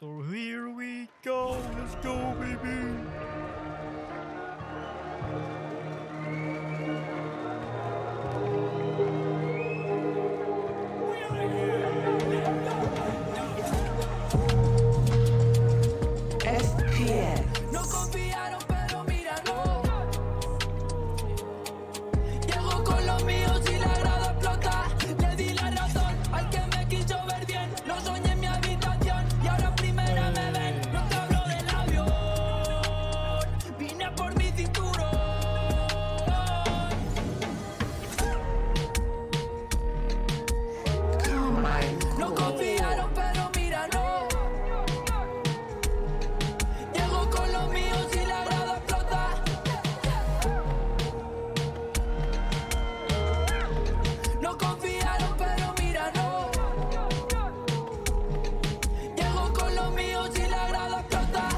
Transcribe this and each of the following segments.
So here we go. Let's go, baby. No confiaron, pero mira, no. Llego con los míos y la grada explota. Le di la razón al que me quiso ver bien. Lo soñé en mi habitación y ahora en primera me ven. No te hablo del avión, vine por mi cinturón. No confiaron, pero mira, no. Llego con los míos y la grada explota. No confiaron, pero mira, no. Llego con los míos y la grada explota.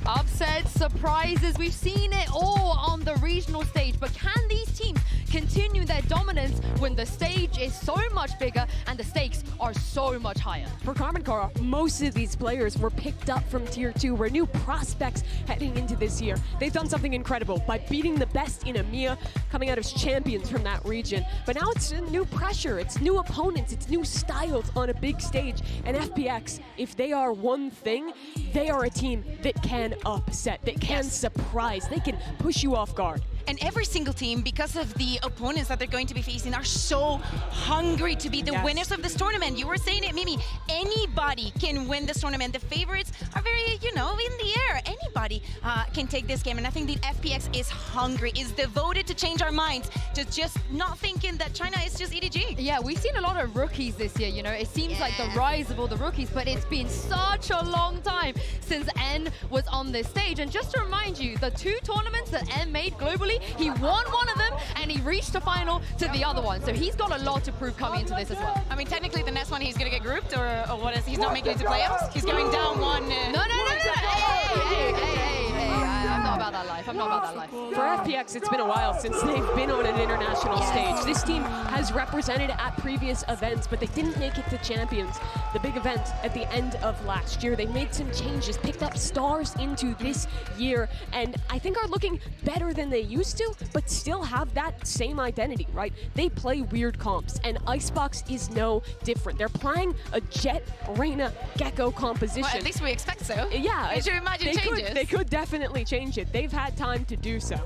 Upsets, surprises, we've seen it all on the regional stage, but can these teams continue their dominance when the stage is so much bigger and the stakes are so much higher? For Karmine, most of these players were picked up from Tier 2, were new prospects heading into this year. They've done something incredible by beating the best in EMEA, coming out as champions from that region. But now it's new pressure, it's new opponents, it's new styles on a big stage. And FPX, if they are one thing, they are a team that can upset, that can surprise, they can push you off guard. And every single team, because of the opponents that they're going to be facing, are so hungry to be the winners of this tournament. You were saying it, Mimi. Anybody can win this tournament. The favorites are very, in the air. Anybody can take this game. And I think the FPX is hungry, is devoted to change our minds, to just not thinking that China is just EDG. Yeah, we've seen a lot of rookies this year, It seems like the rise of all the rookies, but it's been such a long time since N was on this stage. And just to remind you, the two tournaments that N made globally, he won one of them and he reached the final to the other one. So he's got a lot to prove coming into this as well. I mean, technically the next one he's going to get grouped, or what is he's not making it to playoffs? He's going down one. No. Hey. I'm not about that life. I'm not about that life. For FPX, it's been a while since they've been on an international stage. This team has represented at previous events, but they didn't make it to Champions, the big event at the end of last year. They made some changes, picked up stars into this year, and I think are looking better than they used to, but still have that same identity, right? They play weird comps, and Icebox is no different. They're playing a Jet, Reyna, Gecko composition. Well, at least we expect so. Yeah. You should imagine changes. They could definitely change it. They've had time to do so.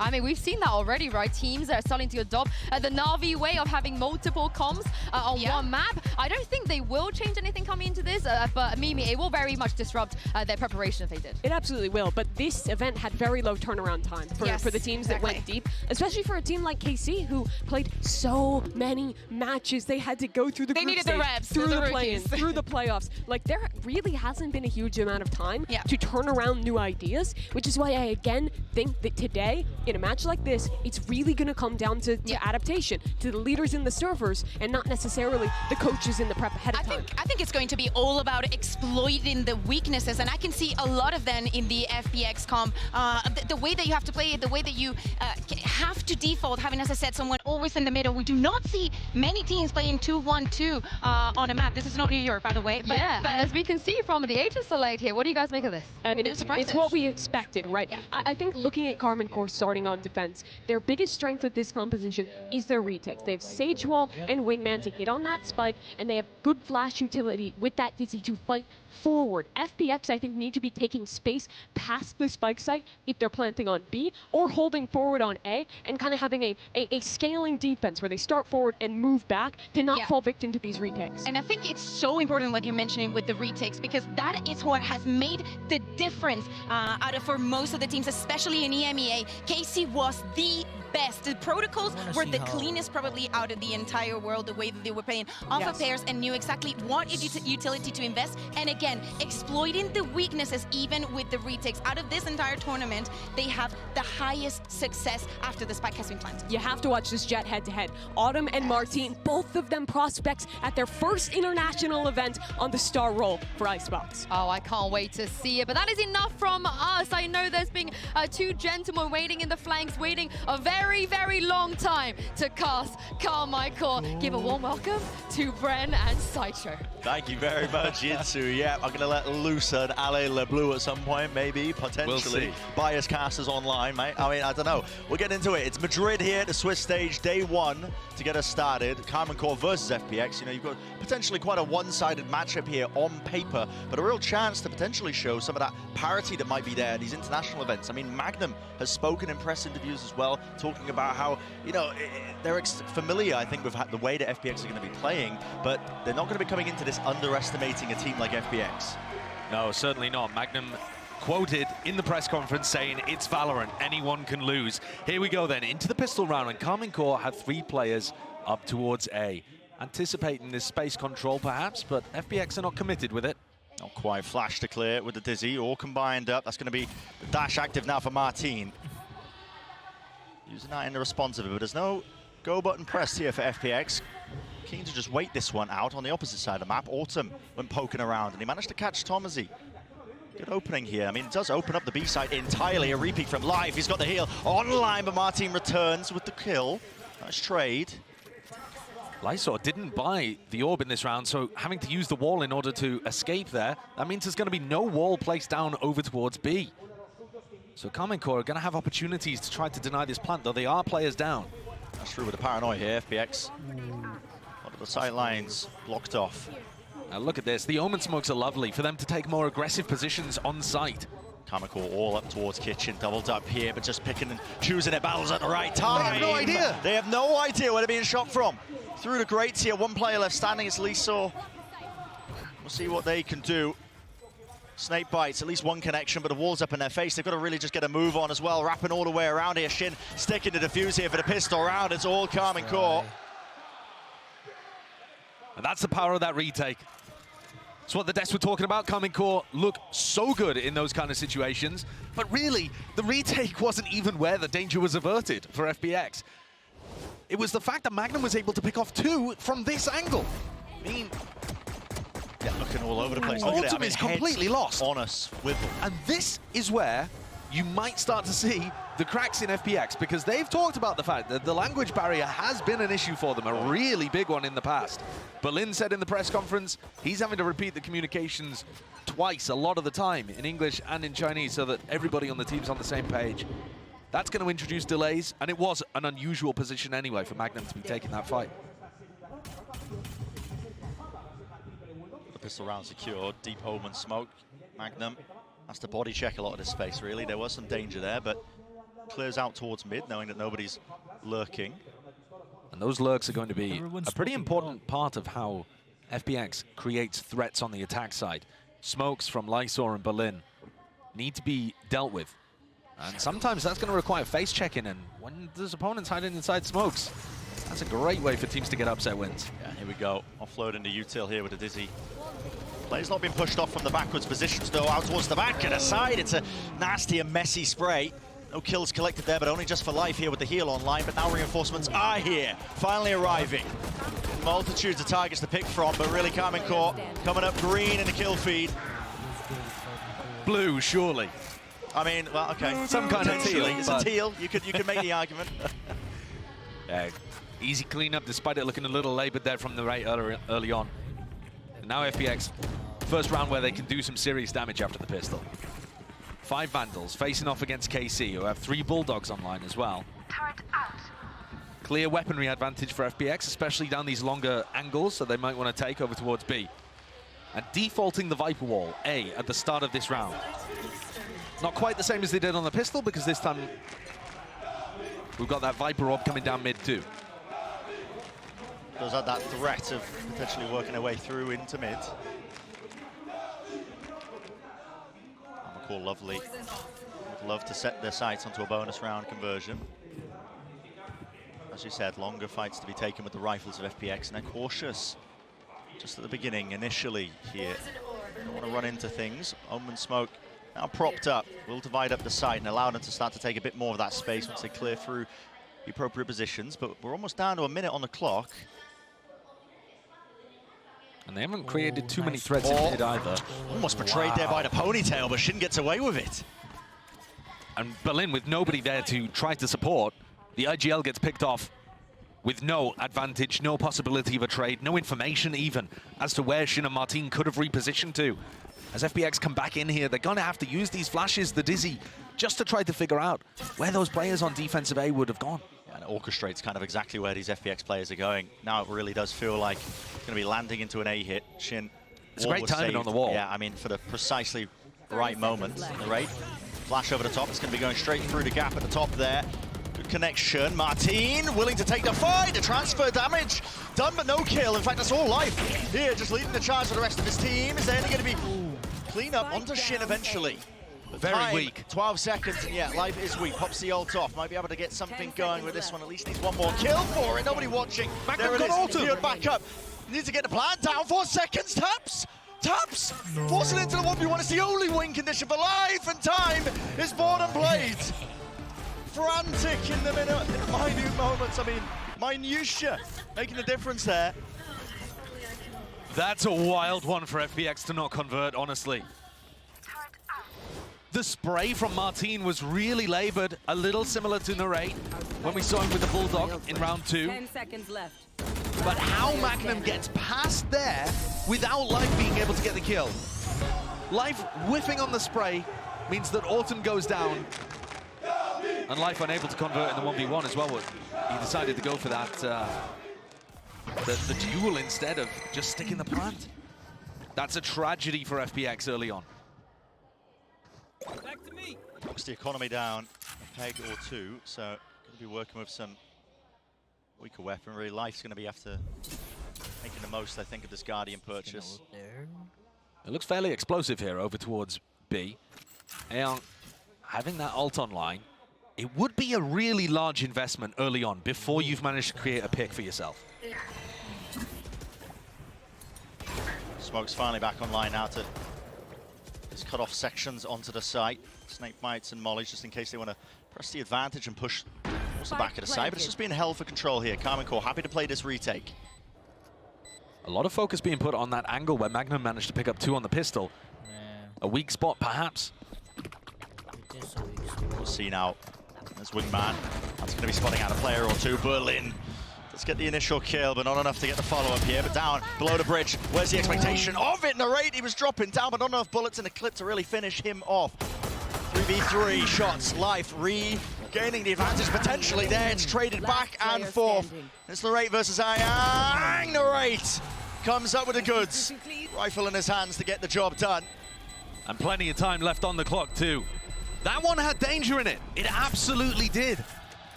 I mean, we've seen that already, right? Teams that are starting to adopt the Na'Vi way of having multiple comps on one map. I don't think they will change anything coming into this, but Mimi, it will very much disrupt their preparation if they did. It absolutely will, but this event had very low turnaround time for the teams that went deep, especially for a team like KC, who played so many matches. They had to go through the group stage, reps, through the play-ins, through the playoffs. Like, there really hasn't been a huge amount of time to turn around new ideas, which is why I again think that today, in a match like this, it's really going to come down to adaptation, to the leaders in the servers, and not necessarily the coaches in the prep ahead of time. I think it's going to be all about exploiting the weaknesses, and I can see a lot of them in the FPX comp. The way that you have to play it, the way that you have to default, having, as I said, someone always in the middle. We do not see many teams playing 2-1-2 on a map. This is not New York, by the way. But as we can see from the Aegis select here, what do you guys make of this? And it's what we expected, right? Yeah. I think looking at Karmine Corp starting on defense, their biggest strength with this composition is their retakes. They have Sage Wall and Wingman to hit on that spike, and they have good flash utility with that Dizzy to fight forward. FPX, I think, need to be taking space past the spike site if they're planting on B, or holding forward on A, and kind of having a scaling defense where they start forward and move back to not fall victim to these retakes. And I think it's so important what you're mentioning with the retakes, because that is what has made the difference for most of the teams, especially in EMEA. KC was the best. The protocols were the cleanest probably out of the entire world, the way that they were playing off of pairs and knew exactly what utility to invest. And again, exploiting the weaknesses even with the retakes. Out of this entire tournament, they have the highest success after the spike has been planted. You have to watch this Jet head-to-head. Autumn and Martine, both of them prospects at their first international event on the star roll for Icebox. Oh, I can't wait to see it. But that is enough from us. I know there's been two gentlemen waiting in the flanks, waiting a very very, very long time to cast Karmine Corp. Give a warm welcome to Bren and Sideshow. Thank you very much, Yinsu. Yeah, I'm going to let loose an Alley Le Bleu at some point, maybe, potentially. We'll see. Bias casters online, mate. I mean, I don't know. We'll get into it. It's Madrid here, the Swiss stage, day one to get us started. Karmine Corp versus FPX. You know, you've got potentially quite a one-sided matchup here on paper, but a real chance to potentially show some of that parity that might be there at these international events. I mean, Magnum has spoken in press interviews as well, talking about how, you know, they're familiar, I think, with the way that FPX are going to be playing, but they're not going to be coming into this underestimating a team like FPX. No, certainly not. Magnum quoted in the press conference saying, it's Valorant, anyone can lose. Here we go then, into the pistol round, and Karmine Corp had 3 players up towards A. Anticipating this space control perhaps, but FPX are not committed with it. Not quite. Flash to clear with the Dizzy, all combined up. That's going to be the dash active now for Martin. Using that in the responsive, but there's no go button pressed here for FPX. Keen to just wait this one out on the opposite side of the map. Autumn went poking around, and he managed to catch Tomazy. Good opening here. I mean, it does open up the B side entirely. A repeat from Life. He's got the heal online, but Martin returns with the kill. Nice trade. Lysor didn't buy the orb in this round, so having to use the wall in order to escape there, that means there's going to be no wall placed down over towards B. So Karmine Corp are going to have opportunities to try to deny this plant, though they are players down. That's true with the paranoia here, FPX. A lot of the sight lines blocked off. Now look at this, the Omen smokes are lovely for them to take more aggressive positions on site. Karmine Corp all up towards Kitchen, doubled up here, but just picking and choosing their battles at the right time. They have no idea. They have no idea where they're being shot from. Through the grates here, 1 player left standing, it's Lysor. We'll see what they can do. Snake bites, at least 1 connection, but the wall's up in their face. They've got to really just get a move on as well, wrapping all the way around here. Shin sticking the defuse here for the pistol round. It's all Karmine Corp. And that's the power of that retake. It's what the devs were talking about. Karmine Corp look so good in those kind of situations, but really, the retake wasn't even where the danger was averted for FPX. It was the fact that Magnum was able to pick off 2 from this angle. I mean, yeah, looking all over the place. Autumn is completely lost. On us with them. And this is where you might start to see the cracks in FPX, because they've talked about the fact that the language barrier has been an issue for them, a really big one in the past. Berlin said in the press conference he's having to repeat the communications twice a lot of the time in English and in Chinese so that everybody on the team's on the same page. That's going to introduce delays, and it was an unusual position anyway for Magnum to be taking that fight. The pistol round secured, deep Omen smoke. Magnum has to body check a lot of this space, really. There was some danger there, but clears out towards mid, knowing that nobody's lurking. And those lurks are going to be a pretty important part of how FPX creates threats on the attack side. Smokes from Lysor and Berlin need to be dealt with. And sometimes that's going to require face checking, and when there's opponents hiding inside smokes, that's a great way for teams to get upset wins. Yeah, here we go. Offload into util here with a Dizzy. Play's not been pushed off from the backwards positions, though, out towards the back and aside. It's a nasty and messy spray. No kills collected there, but only just for Life here with the heal online. But now reinforcements are here, finally arriving. Multitudes of targets to pick from, but really Karmine Corp coming up green in the kill feed. Blue, surely. I mean, well, okay. Some kind of teal. It's a teal. You could make the argument. Yeah, easy cleanup despite it looking a little laboured there from the right early on. And now FPX, first round where they can do some serious damage after the pistol. 5 Vandals facing off against KC, who have 3 Bulldogs online as well. Clear weaponry advantage for FPX, especially down these longer angles, so they might want to take over towards B. And defaulting the Viper wall, A, at the start of this round. Not quite the same as they did on the pistol, because this time we've got that Viper orb coming down mid too. Does have that threat of potentially working their way through into mid. Cool, lovely. Would love to set their sights onto a bonus round conversion. As you said, longer fights to be taken with the rifles of FPX, and they're cautious just at the beginning initially here. Don't want to run into things. Omen smoke now propped up, will divide up the site and allow them to start to take a bit more of that space once they clear through the appropriate positions. But we're almost down to a minute on the clock. And they haven't created too many threats in mid either. Almost betrayed there by the ponytail, but Shin gets away with it. And Berlin, with nobody there to try to support, The IGL gets picked off with no advantage, no possibility of a trade, no information even as to where Shin and Martin could have repositioned to. As FPX come back in here, they're going to have to use these flashes, the Dizzy, just to try to figure out where those players on defensive A would have gone. And it orchestrates kind of exactly where these FPX players are going. Now it really does feel like it's going to be landing into an A hit. Shin, it's great timing on the wall. Yeah, I mean, for the precisely right moment, right? Flash over the top. It's going to be going straight through the gap at the top there. Good connection. Martin willing to take the fight. The transfer damage done, but no kill. In fact, that's all life here, just leading the charge for the rest of his team. Is there only going to be clean up onto Shin eventually? Very Time, weak. 12 seconds, and yeah, life is weak. Pops the ult off. Might be able to get something going with this one. At least needs one more kill for it. Nobody watching. There it is. Healed back up. Needs to get the plan down. 4 seconds. Taps. Taps. Forcing into the 1v1. It's the only win condition for life, and time is born and played. Frantic in the minute moments. I mean, minutia making the difference there. That's a wild one for FPX to not convert, honestly. The spray from Martin was really labored, a little similar to Narrate when we saw him with the Bulldog in round 2. 10 seconds left. But how Magnum gets past there without Life being able to get the kill. Life whiffing on the spray means that Autumn goes down. And Life unable to convert in the 1v1 as well. He decided to go for that, the duel instead of just sticking the plant. That's a tragedy for FPX early on. Back to me. Knocks the economy down a peg or two, so going to be working with some weaker weaponry. Life's going to be after making the most, I think, of this Guardian purchase. It looks fairly explosive here over towards B. And having that ult online, it would be a really large investment early on before you've managed to create a pick for yourself. Smoke's finally back online now to just cut off sections onto the site. Snake bites and mollies just in case they want to press the advantage and push towards the back of the site. But it's just being held for control here. Karmine Corp happy to play this retake. A lot of focus being put on that angle where Magnum managed to pick up 2 on the pistol. A weak spot, perhaps. We'll see now. There's Wingman. That's going to be spotting out a player or two. Berlin. Let's get the initial kill, but not enough to get the follow-up here. But down below the bridge, where's the expectation of it? Narrate, he was dropping down, but not enough bullets in the clip to really finish him off. 3v3 shots, Life regaining the advantage potentially there. It's traded back and forth. It's Narrate versus Ayang. Narrate comes up with the goods. Rifle in his hands to get the job done. And plenty of time left on the clock too. That one had danger in it. It absolutely did.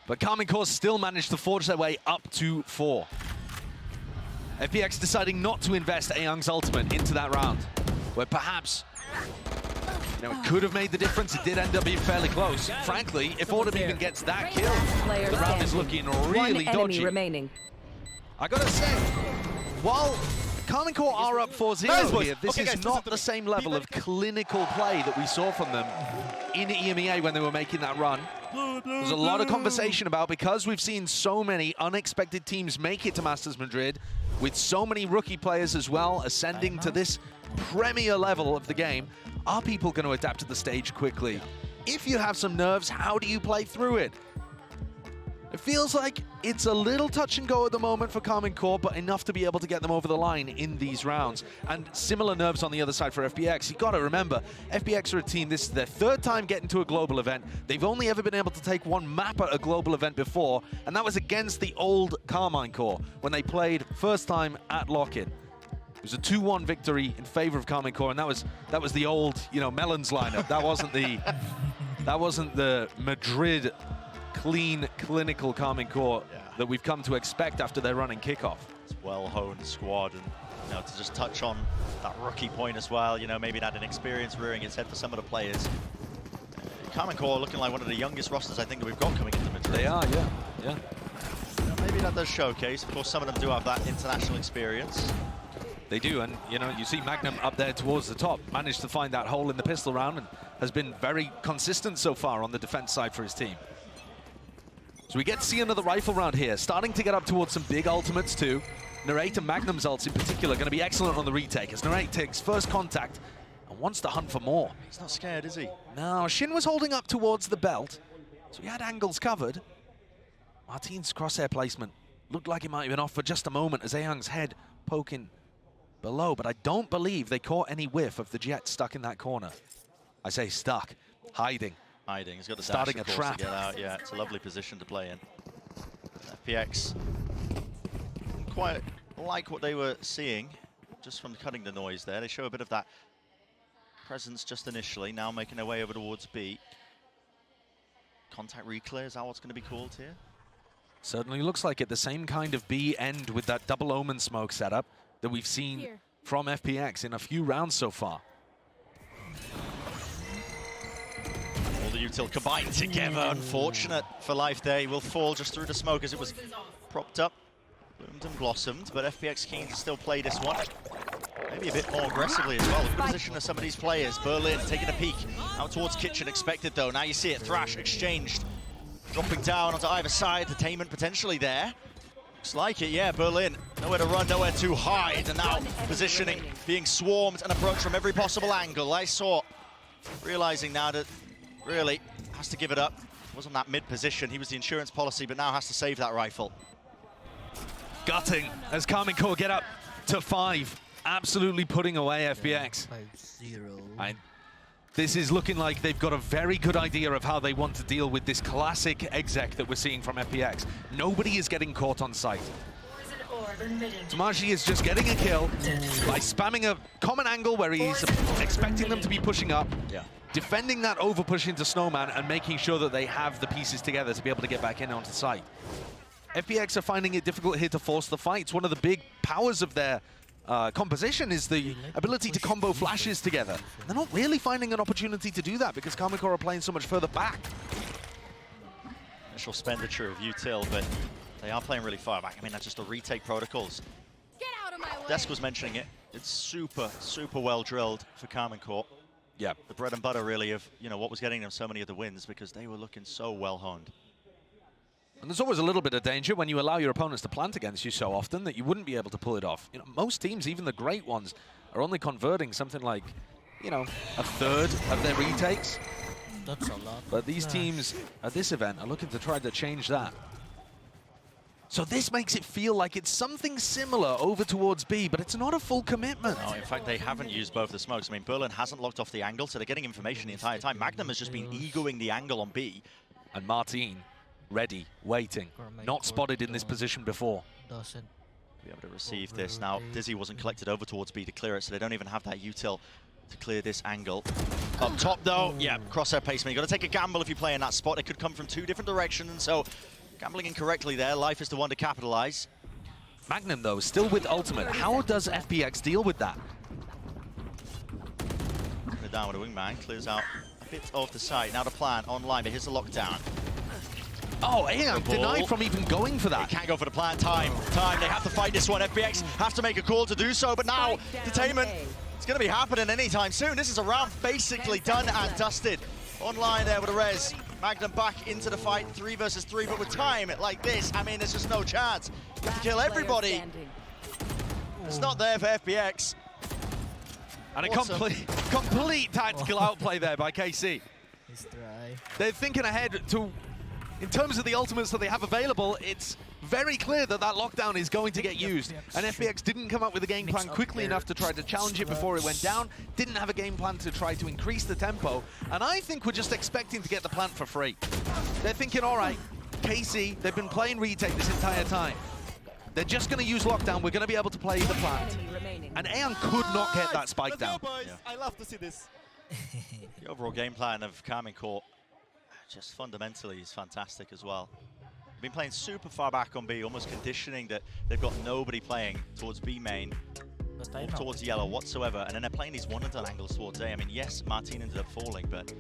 But Karmine Corp still managed to forge their way up to 4. FPX deciding not to invest Ayang's ultimate into that round, where perhaps, you know, it could have made the difference. It did end up being fairly close. Frankly, if Autumn even gets that kill, the round is looking really dodgy. Remaining. I gotta say, while Karmine Corp are up 4-0 here, this is not the same level of clinical play that we saw from them in EMEA when they were making that run. There's a lot of conversation about, because we've seen so many unexpected teams make it to Masters Madrid, with so many rookie players as well ascending to this premier level of the game, are people going to adapt to the stage quickly? If you have some nerves, how do you play through it? It feels like it's a little touch and go at the moment for Karmine Corp, but enough to be able to get them over the line in these rounds. And similar nerves on the other side for FPX. You've got to remember, FPX are a team, this is their 3rd time getting to a global event. They've only ever been able to take 1 map at a global event before, and that was against the old Karmine Corp when they played first time at Lock-In. It was a 2-1 victory in favor of Karmine Corp, and that was the old, you know, Melons lineup. That wasn't the Madrid clean, clinical Karmine Corp that we've come to expect after their running kickoff. It's well-honed squad, and you know, to just touch on that rookie point as well, you know, maybe that inexperience rearing its head for some of the players. Karmine Corp looking like one of the youngest rosters I think that we've got coming into Madrid. They are, yeah. You know, maybe that does showcase. Of course, some of them do have that international experience. They do, and you know, you see Magnum up there towards the top, managed to find that hole in the pistol round and has been very consistent so far on the defense side for his team. So we get to see another rifle round here, starting to get up towards some big ultimates too. Narrate and Magnum's ults in particular going to be excellent on the retake as Narrate takes first contact and wants to hunt for more. He's not scared, is he? No, Shin was holding up towards the belt. So he had angles covered. Martine's crosshair placement looked like it might have been off for just a moment as Ayoung's head poking below, but I don't believe they caught any whiff of the Jet stuck in that corner. I say stuck, hiding. Hiding, he's got the Starting dash, a of course, trap. to get out. Yeah, it's a lovely position to play in. FPX quite like what they were seeing just from cutting the noise there. They show a bit of that presence just initially, now making their way over towards B. Contact reclear, is that what's going to be called here? Certainly looks like it. The same kind of B end with that double omen smoke setup that we've seen from FPX in a few rounds so far. All the util combined together. Unfortunate for Life there. He will fall just through the smoke as it was propped up. Bloomed and blossomed, but FPX keen to still play this one. Maybe a bit more aggressively as well. Look at the position of some of these players. Berlin taking a peek out towards Kitchen. Expected though. Now you see it. Thrash exchanged. Dropping down onto either side. Detainment potentially there. Looks like it, yeah. Berlin. Nowhere to run, nowhere to hide. And now positioning, being swarmed and approached from every possible angle. I saw, realizing now that really has to give it up. Wasn't that mid position. He was the insurance policy, but now has to save that rifle. Gutting as Karmine Corp get up to 5. Absolutely putting away FPX. 5-0. This is looking like they've got a very good idea of how they want to deal with this classic exec that we're seeing from FPX. Nobody is getting caught on sight. Tamashi is just getting a kill by spamming a common angle where he's expecting them to be pushing up, defending that over push into Snowman and making sure that they have the pieces together to be able to get back in onto site. FPX are finding it difficult here to force the fight. It's one of the big powers of their composition is the ability to combo flashes together. They're not really finding an opportunity to do that because Karmine Corp are playing so much further back. Initial expenditure of util, but they are playing really far back. I mean, that's just the retake protocols. Get out of my way. Desk was mentioning it. It's super, super well drilled for Karmine Corp. Yeah. The bread and butter really of, you know, what was getting them so many of the wins because they were looking so well honed. And there's always a little bit of danger when you allow your opponents to plant against you so often that you wouldn't be able to pull it off. You know, most teams, even the great ones, are only converting something like, you know, a third of their retakes. That's a lot. But these teams at this event are looking to try to change that. So this makes it feel like it's something similar over towards B, but it's not a full commitment. No, in fact, they haven't used both the smokes. I mean, Berlin hasn't locked off the angle, so they're getting information the entire time. Magnum has just been egoing the angle on B. And Martine, ready, waiting, not spotted in this position before. Doesn't Be able to receive this. Now, Dizzy wasn't collected over towards B to clear it, so they don't even have that util to clear this angle. Up top, though, yeah, crosshair placement. You've got to take a gamble if you play in that spot. It could come from two different directions, so gambling incorrectly there. Life is the one to capitalize. Magnum, though, still with ultimate. How does FPX deal with that? They're down with a wingman, clears out a bit of the site. Now the plan online, but here's the lockdown. Oh, Ayoung denied from even going for that. They can't go for the plan. Time. They have to fight this one. FPX have to make a call to do so, but now detainment. It's going to be happening anytime soon. This is a round basically done and dusted. Online there with a res. Magnum back into the fight, 3 versus 3, but with time like this, I mean, there's just no chance. You have to kill everybody. It's not there for FPX. And a Awesome. complete tactical outplay there by KC. He's dry. They're thinking ahead to, in terms of the ultimates that they have available, it's very clear that that lockdown is going to get used. And FPX didn't come up with a game plan quickly enough to try to challenge it before it went down, didn't have a game plan to try to increase the tempo, and I think we're just expecting to get the plant for free. They're thinking, all right, KC, they've been playing retake this entire time. They're just going to use lockdown, we're going to be able to play the plant. And Ayoung could not get that spike down. Yeah. I love to see this. The overall game plan of Karmine Corp just fundamentally is fantastic as well. They've been playing super far back on B, almost conditioning that they've got nobody playing towards B main, or towards yellow whatsoever, and then they're playing these one-and-done angles towards A. I mean, yes, Martine ended up falling, but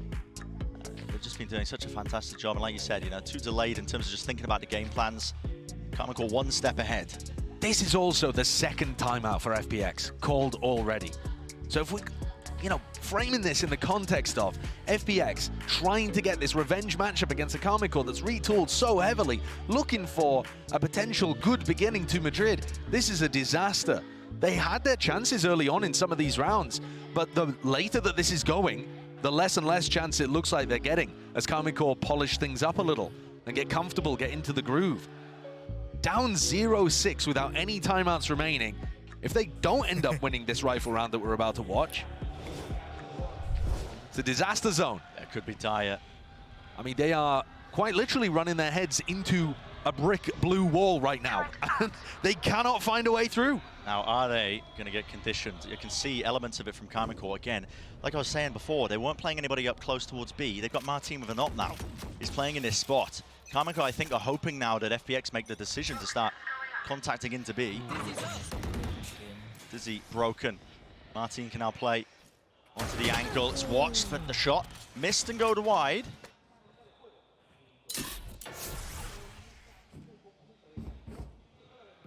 they've just been doing such a fantastic job. And like you said, you know, too delayed in terms of just thinking about the game plans. Karmine Corp one step ahead. This is also the second timeout for FPX, called already. So if we, you know, framing this in the context of FPX trying to get this revenge matchup against a Karmine Corp that's retooled so heavily, looking for a potential good beginning to Madrid, this is a disaster. They had their chances early on in some of these rounds, but the later that this is going, the less and less chance it looks like they're getting as Karmine Corp polish things up a little and get comfortable, get into the groove. Down 0-6 without any timeouts remaining. If they don't end up winning this rifle round that we're about to watch, it's a disaster zone. That could be dire. I mean, they are quite literally running their heads into a brick blue wall right now. They cannot find a way through. Now, are they going to get conditioned? You can see elements of it from Karmine Corp again. Like I was saying before, they weren't playing anybody up close towards B. They've got Martin with an op now. He's playing in this spot. Karmine Corp, I think, are hoping now that FPX make the decision to start contacting into B. Dizzy broken. Martin can now play onto the angle. It's watched for the shot. Missed and go to wide.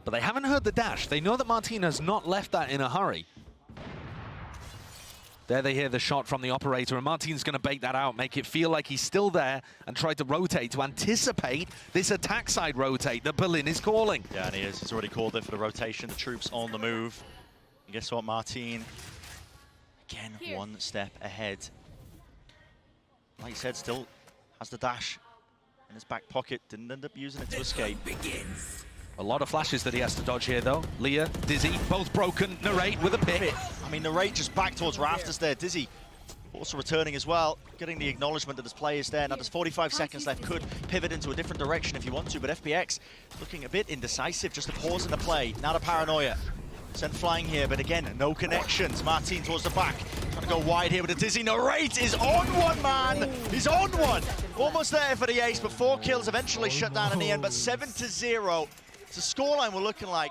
But they haven't heard the dash. They know that Martin has not left that in a hurry. There they hear the shot from the operator, and Martin's going to bait that out, make it feel like he's still there, and try to rotate, to anticipate this attack side rotate that Berlin is calling. Yeah, and he is. He's already called it for the rotation. The troops on the move. And guess what, Martin? Again, one step ahead. Like you said, still has the dash in his back pocket. Didn't end up using it to escape. A lot of flashes that he has to dodge here, though. Leah, Dizzy, both broken. Narrate with a pick. I mean, Narrate just back towards rafters there. Dizzy also returning as well, getting the acknowledgement that his play is there. Now there's 45 seconds left. Could pivot into a different direction if you want to, but FPX looking a bit indecisive. Just a pause in the play. Now the paranoia. Sent flying here, but again, no connections. Martin towards the back. Trying to go wide here with a Dizzy. Narrate is on one, man. He's on one. Almost there for the ace, but 4 kills eventually shut down in the end, but 7-0. The scoreline we're looking like.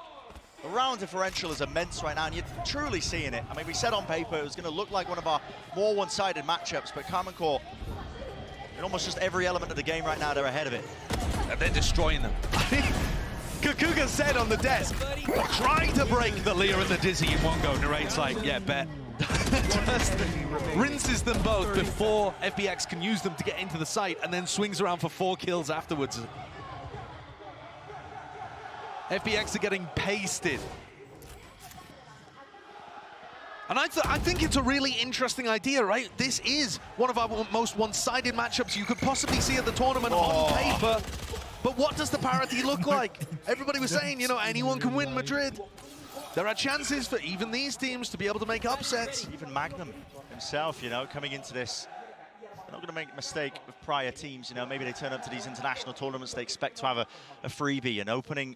The round differential is immense right now, and you're truly seeing it. I mean, we said on paper it was going to look like one of our more one-sided matchups, but Karmine Corp, in almost just every element of the game right now, they're ahead of it. And they're destroying them. Kakuga said on the desk, trying to break the Leah and the Dizzy in one go. Narrate's like, yeah, bet. Just rinses them both before FPX can use them to get into the site, and then swings around for 4 kills afterwards. FPX are getting pasted. And I think it's a really interesting idea, right? This is one of our most one-sided matchups you could possibly see at the tournament on paper. But what does the parity look like? Everybody was saying, you know, anyone can win Madrid. There are chances for even these teams to be able to make upsets. Even Magnum himself, you know, coming into this, they're not going to make a mistake with prior teams. You know, maybe they turn up to these international tournaments, they expect to have a freebie, an opening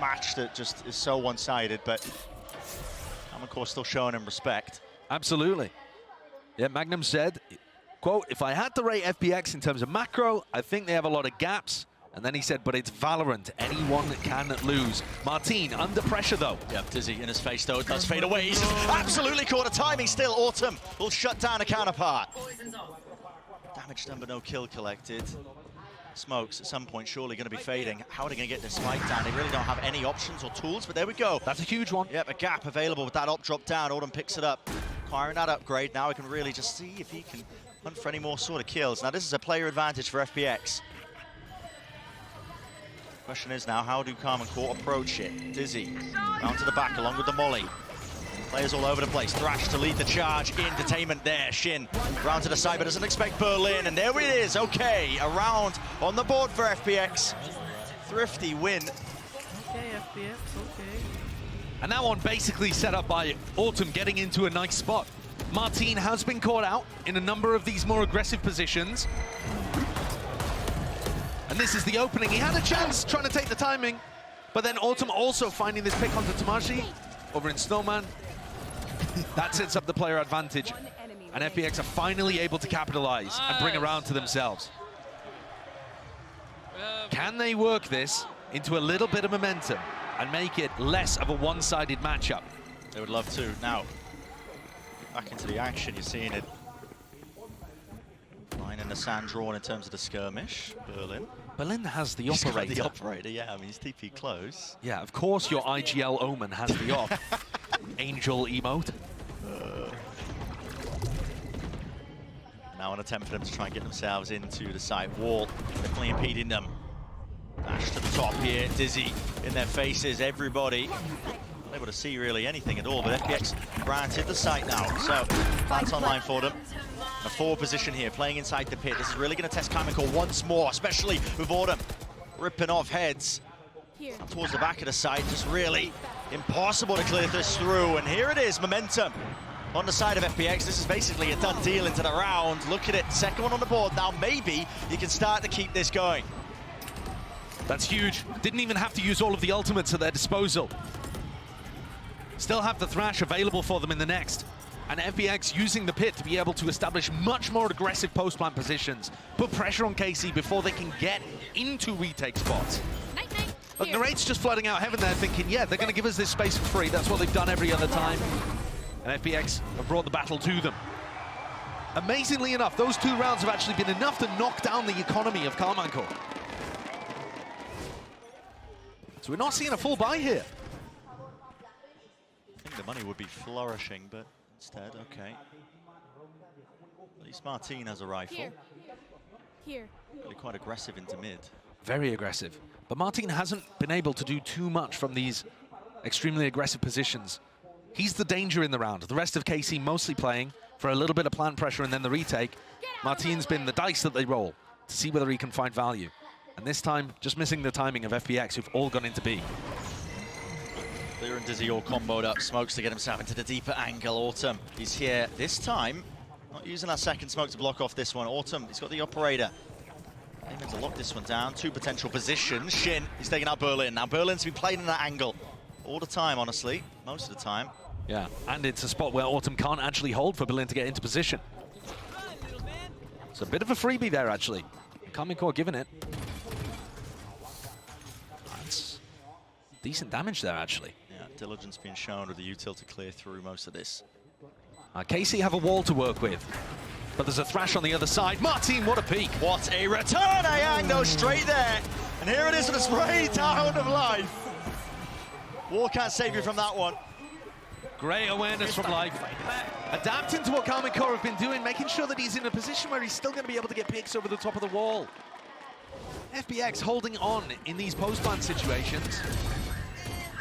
match that just is so one-sided, but I'm of course still showing him respect. Absolutely. Yeah, Magnum said, quote, if I had to rate FPX in terms of macro, I think they have a lot of gaps. And then he said, but it's Valorant. Anyone can lose. Martin, under pressure, though. Yep, Dizzy in his face, though. It does fade away. He's absolutely caught a timing still. Autumn will shut down a counterpart. Damage done, but no kill collected. Smokes at some point surely going to be fading. How are they going to get this spike down? They really don't have any options or tools, but there we go. That's a huge one. Yep, a gap available with that op drop down. Autumn picks it up, acquiring that upgrade. Now we can really just see if he can hunt for any more sort of kills. Now this is a player advantage for FPX. Question is now, how do Karmine Corp approach it? Dizzy, round to the back along with the molly. Players all over the place. Thrash to lead the charge. Entertainment there. Shin round to the side, but doesn't expect Berlin. And there it is. Okay, a round on the board for FPX. Thrifty win. Okay, FPX, okay. And that one basically set up by Autumn getting into a nice spot. Martin has been caught out in a number of these more aggressive positions. And this is the opening. He had a chance trying to take the timing, but then Autumn also finding this pick onto Tamashi over in Snowman. That sets up the player advantage, and FPX are finally able to capitalize and bring around to themselves. Can they work this into a little bit of momentum and make it less of a one-sided matchup? They would love to. Now, back into the action, you're seeing it. Line in the sand drawn in terms of the skirmish. Berlin has the operator. The operator, yeah. I mean, he's TP close. Yeah, of course your IGL Omen has the op. Angel emote. Now an attempt for them to try and get themselves into the side wall. Definitely impeding them. Dash to the top here. Dizzy in their faces. Everybody not able to see really anything at all, but FPX granted the site now. So that's online for them. A forward position here, playing inside the pit. This is really going to test Karmine once more, especially with Autumn ripping off heads. Towards the back of the site, just really impossible to clear this through. And here it is, momentum on the side of FPX. This is basically a done deal into the round. Look at it, second one on the board. Now maybe you can start to keep this going. That's huge. Didn't even have to use all of the ultimates at their disposal. Still have the Thrash available for them in the next. And FPX using the pit to be able to establish much more aggressive post-plant positions. Put pressure on KC before they can get into retake spots. Look, Narrate's just flooding out heaven there thinking, yeah, they're going to give us this space for free. That's what they've done every other time. And FPX have brought the battle to them. Amazingly enough, those 2 rounds have actually been enough to knock down the economy of Karmine. So we're not seeing a full buy here. I think the money would be flourishing, but instead, okay. At least Martine has a rifle. Here. Really quite aggressive into mid. Very aggressive. But Martine hasn't been able to do too much from these extremely aggressive positions. He's the danger in the round. The rest of KC mostly playing for a little bit of plant pressure and then the retake. Martine's been the dice that they roll to see whether he can find value. And this time, just missing the timing of FPX, who've all gone into B. Clear and Dizzy all comboed up. Smokes to get himself into the deeper angle. Autumn, he's here this time. Not using that second smoke to block off this one. Autumn, he's got the operator. Aiming to lock this one down. 2 potential positions. Shin, he's taking out Berlin. Now Berlin's been playing in that angle all the time, honestly. Most of the time. Yeah, and it's a spot where Autumn can't actually hold for Berlin to get into position. It's a bit of a freebie there, actually. Karmine giving it. That's decent damage there, actually. Yeah, diligence being shown with the util to clear through most of this. KC have a wall to work with. But there's a Thrash on the other side. Martine, what a peek. What a return, Ayang, though, straight there. And here it is with a spray down of life. War can't save you from that one. Great awareness from life. Adapting to what Karmine have been doing, making sure that he's in a position where he's still going to be able to get picks over the top of the wall. FPX holding on in these post-plant situations.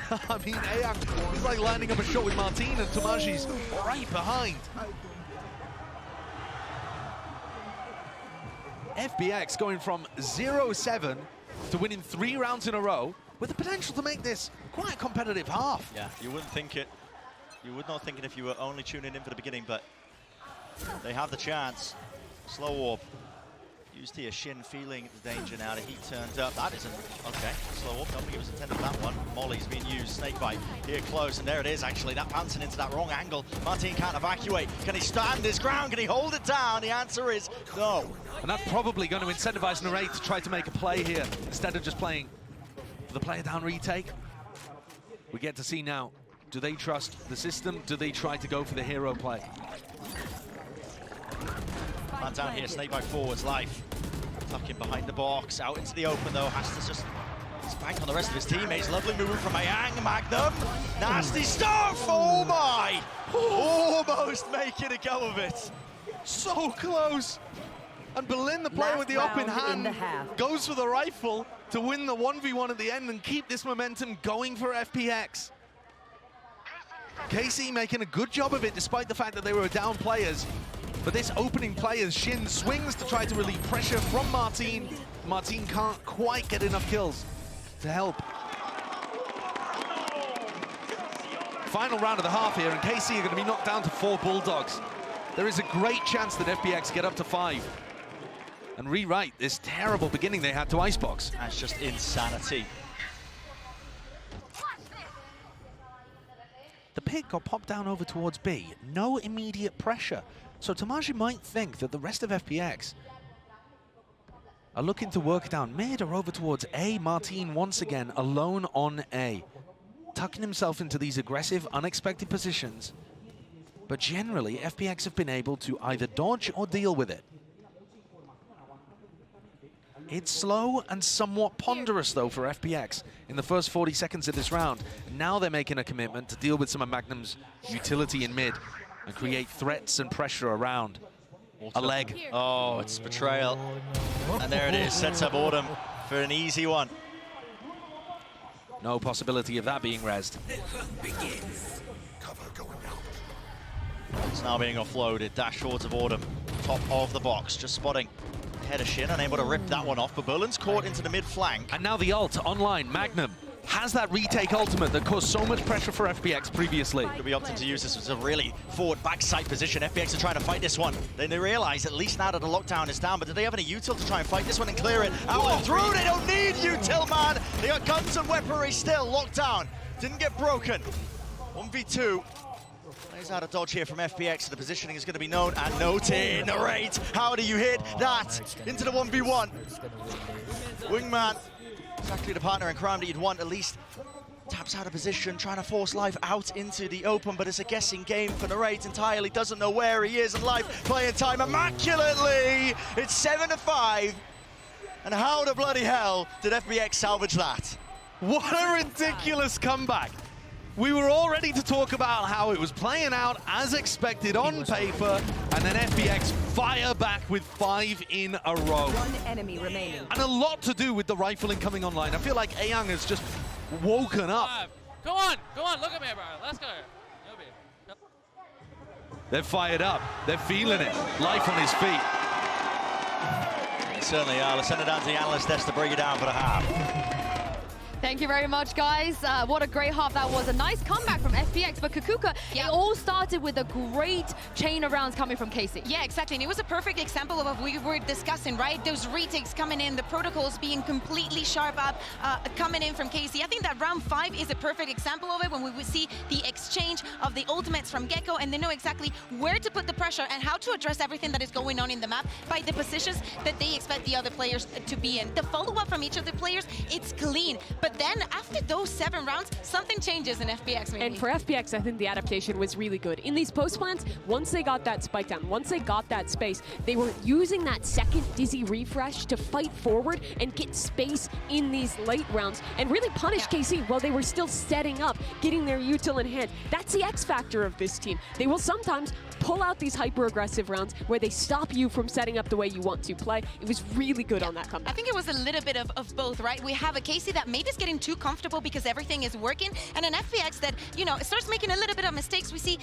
I mean, Ayang, he's like lining up a shot with Martine and Tomaji's right behind. FPX going from 0-7 to winning 3 rounds in a row with the potential to make this quite a competitive half. Yeah, you wouldn't think it. You would not think it if you were only tuning in for the beginning, but they have the chance. Slow orb. Used here, Shin feeling the danger now. The heat turned up. That isn't okay. Slow orb. Don't think it was intended for that one. Molly's being used. Snakebite here close, and there it is. Actually, that bouncing into that wrong angle. Martine can't evacuate. Can he stand his ground? Can he hold it down? The answer is no. And that's probably going to incentivize Narrate to try to make a play here instead of just playing for the player down retake. We get to see now. Do they trust the system? Do they try to go for the hero play? Man down here, Snakebite forwards, life. Tucking behind the box, out into the open though. Has to just spank on the rest of his teammates. Lovely move from Ayang, Magnum. Nasty stuff, oh my! Almost making a go of it. So close. And Berlin, the player with the up in hand, goes for the rifle to win the 1v1 at the end and keep this momentum going for FPX. KC making a good job of it despite the fact that they were down players. But this opening play as Shin swings to try to relieve pressure from Martine. Martine can't quite get enough kills to help. Final round of the half here, and KC are going to be knocked down to 4 Bulldogs. There is a great chance that FPX get up to 5 and rewrite this terrible beginning they had to Icebox. That's just insanity. The pick got popped down over towards B. No immediate pressure. So Tomaji might think that the rest of FPX are looking to work down mid or over towards A. Martine once again alone on A. Tucking himself into these aggressive, unexpected positions. But generally, FPX have been able to either dodge or deal with it. It's slow and somewhat ponderous, though, for FPX in the first 40 seconds of this round. Now they're making a commitment to deal with some of Magnum's utility in mid and create threats and pressure around. A leg. Oh, it's betrayal. And there it is, sets up Autumn for an easy one. No possibility of that being rezzed. It's now being offloaded. Dash towards of Autumn. top of the box. Just spotting header Shin, unable to rip that one off, but Berlin's caught into the mid flank. And now the ult online, Magnum has that retake ultimate that caused so much pressure for FPX previously. Could be opting to use this as a really forward backside position. FPX are trying to fight this one. Then they realize at least now that the lockdown is down, but do they have any util to try and fight this one and clear it out and through? They don't need util, man. They got guns and weaponry still. Locked down. Didn't get broken. 1v2. Plays out a dodge here from FPX, so the positioning is going to be known and noted. Narrate, how do you hit that into the 1v1? Wingman, exactly the partner in crime that you'd want, at least taps out of position, trying to force Life out into the open, but it's a guessing game for Narrate entirely, doesn't know where he is, and Life playing time immaculately. It's 7-5, and how the bloody hell did FPX salvage that? What a ridiculous comeback. We were all ready to talk about how it was playing out as expected on paper, and then FPX fire back with 5 in a row. One enemy remaining. And a lot to do with the rifling coming online. I feel like Ayoung has just woken up. Go on, look at me, bro. Let's go. They're fired up. They're feeling it. Life on his feet. They certainly are. Let's send it down to the analyst desk to break it down for the half. Thank you very much, guys. What a great half that was. A nice comeback from FPX, but Kukuka, it all started with a great chain of rounds coming from KC. Yeah, exactly. And it was a perfect example of what we were discussing, right? Those retakes coming in, the protocols being completely sharp up, coming in from KC. I think that round 5 is a perfect example of it, when we would see the exchange of the ultimates from Gecko, and they know exactly where to put the pressure and how to address everything that is going on in the map by the positions that they expect the other players to be in. The follow-up from each of the players, it's clean. But then after those 7 rounds, something changes in FPX maybe. And for FPX, I think the adaptation was really good. In these post plants, once they got that spike down, once they got that space, they were using that second Dizzy refresh to fight forward and get space in these late rounds and really punish KC while they were still setting up, getting their util in hand. That's the X factor of this team. They will sometimes pull out these hyper-aggressive rounds where they stop you from setting up the way you want to play. It was really good on that comeback. I think it was a little bit of both, right? We have a KC that maybe is getting too comfortable because everything is working, and an FPX that, you know, starts making a little bit of mistakes. We see,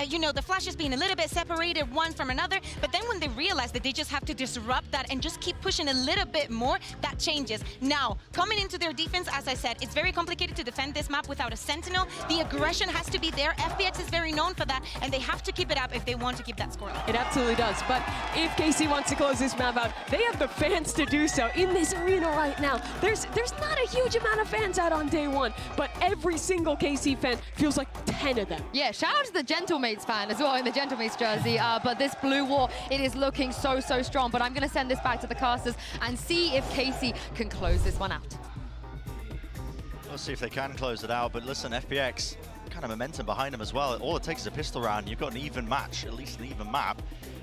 you know, the flashes being a little bit separated one from another, but then when they realize that they just have to disrupt that and just keep pushing a little bit more, that changes. Now, coming into their defense, as I said, it's very complicated to defend this map without a sentinel. The aggression has to be there. FPX is very known for that, and they have to keep it up if they want to keep that score up. It absolutely does, but if KC wants to close this map out, they have the fans to do so in this arena right now. There's not a huge amount of fans out on day 1, but every single KC fan feels like 10 of them. Yeah, shout out to the Gentlemates fan as well in the Gentlemates jersey, but this blue wall, it is looking so strong, but I'm going to send this back to the casters and see if KC can close this one out. We'll see if they can close it out, but listen, FPX, kind of momentum behind them as well. All it takes is a pistol round. You've got an even match, at least an even map.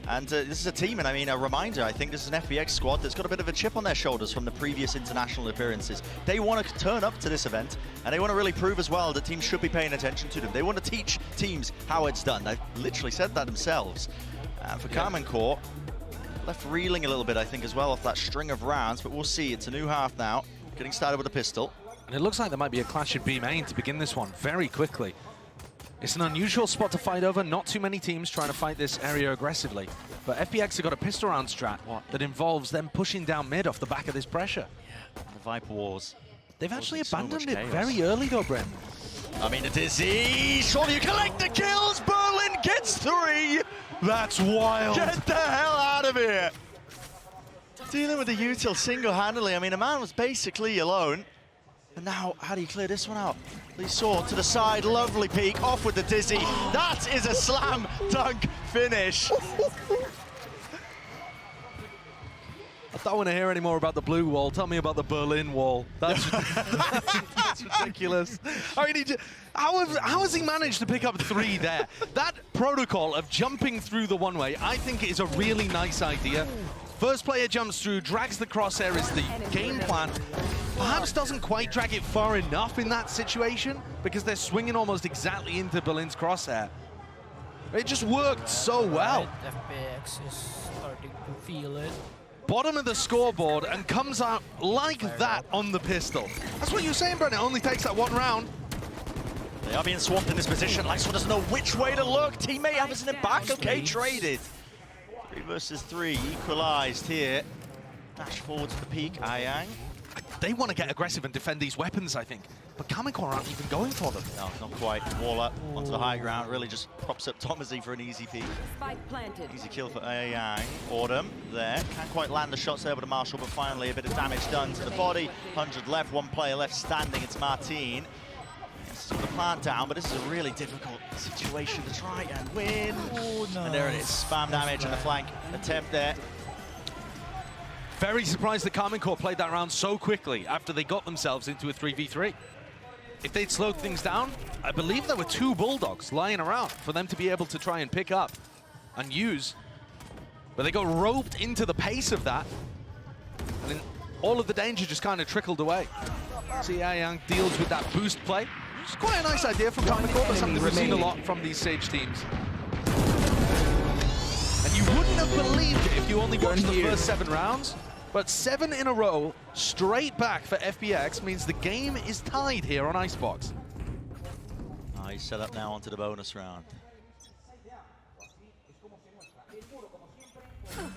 And this is a team, and I mean, a reminder, I think this is an FPX squad that's got a bit of a chip on their shoulders from the previous international appearances. They want to turn up to this event, and they want to really prove as well that teams should be paying attention to them. They want to teach teams how it's done. They've literally said that themselves. For Karmine Corp, left reeling a little bit, I think, as well, off that string of rounds, but we'll see. It's a new half now, getting started with a pistol. And it looks like there might be a clash in B main to begin this one very quickly. It's an unusual spot to fight over. Not too many teams trying to fight this area aggressively. But FPX have got a pistol round strat that involves them pushing down mid off the back of this pressure. The Viper Wars. They've actually abandoned it very early though, Brent. I mean, the Dizzy. Surely you collect the kills. Berlin gets 3. That's wild. Get the hell out of here. Dealing with the util single-handedly. I mean, a man was basically alone. And now, how do you clear this one out? Lee Saw to the side, lovely peek, off with the Dizzy. That is a slam dunk finish. I don't want to hear any more about the blue wall. Tell me about the Berlin wall. That's ridiculous. I mean, how has he managed to pick up 3 there? That protocol of jumping through the one-way, I think is a really nice idea. First player jumps through, drags the crosshair is the game plan. Perhaps doesn't quite drag it far enough in that situation because they're swinging almost exactly into Berlin's crosshair. It just worked so well. FPX is starting to feel it. Bottom of the scoreboard and comes out like that on the pistol. That's what you're saying, Brent. It only takes that 1 round. They are being swamped in this position. Lysol doesn't know which way to look. Teammate having it back. Okay, traded. 3 versus 3, equalized here. Dash forward to the peak, Ayang. They want to get aggressive and defend these weapons, I think. But Karmine aren't even going for them. No, not quite. Wall up onto the high ground, really just props up Thomasy for an easy peek. Spike planted. Easy kill for Ayang. Autumn there. Can't quite land the shots there with a Marshall, but finally a bit of damage done to the body. 100 left, 1 player left standing. It's Martin. He's got the plant down, but this is a really difficult situation to try and win. Oh, no. And there it is. Spam damage on the flank attempt there. Very surprised that Karmine played that round so quickly after they got themselves into a 3v3. If they'd slowed things down, I believe there were 2 Bulldogs lying around for them to be able to try and pick up and use. But they got roped into the pace of that. And then all of the danger just kind of trickled away. See Ayang deals with that boost play. It's quite a nice idea from Karmine, but something we've seen a lot from these Sage teams. And you wouldn't have believed it if you only watched the first 7 rounds. But 7 in a row, straight back for FPX, means the game is tied here on Icebox. He's set up now onto the bonus round.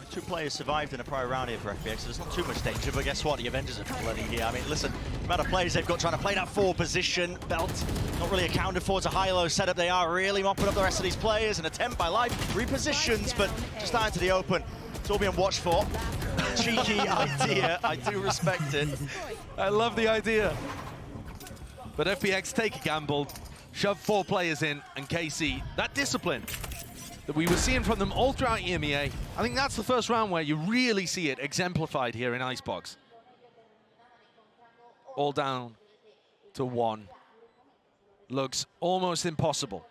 2 players survived in a prior round here for FPX, so there's not too much danger, but guess what? The Avengers are plenty here. I mean, listen, the amount of players they've got trying to play that 4 position. Belt not really accounted for. It's a high-low setup. They are really mopping up the rest of these players. An attempt by Life, repositions, but just out into the open. It's all being watched for. Cheeky idea. I do respect it. I love the idea. But FPX take a gamble, shove 4 players in, and KC, that discipline that we were seeing from them all throughout EMEA, I think that's the first round where you really see it exemplified here in Icebox. All down to 1. Looks almost impossible.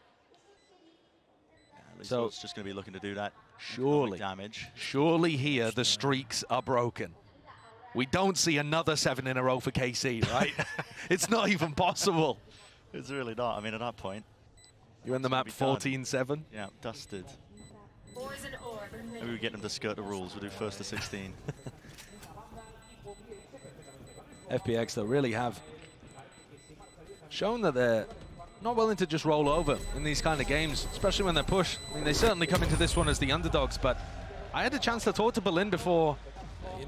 Yeah, so it's just going to be looking to do that. Surely, damage. Surely here the streaks are broken. We don't see another 7 in a row for KC, right? It's not even possible. It's really not. I mean, at that point. You end the map 14-7? Yeah, dusted. Maybe we get them to skirt the rules. We'll do first to 16. FPX, though, really have shown that they're not willing to just roll over in these kind of games, especially when they're pushed. I mean, they certainly come into this one as the underdogs, but I had a chance to talk to Berlin before,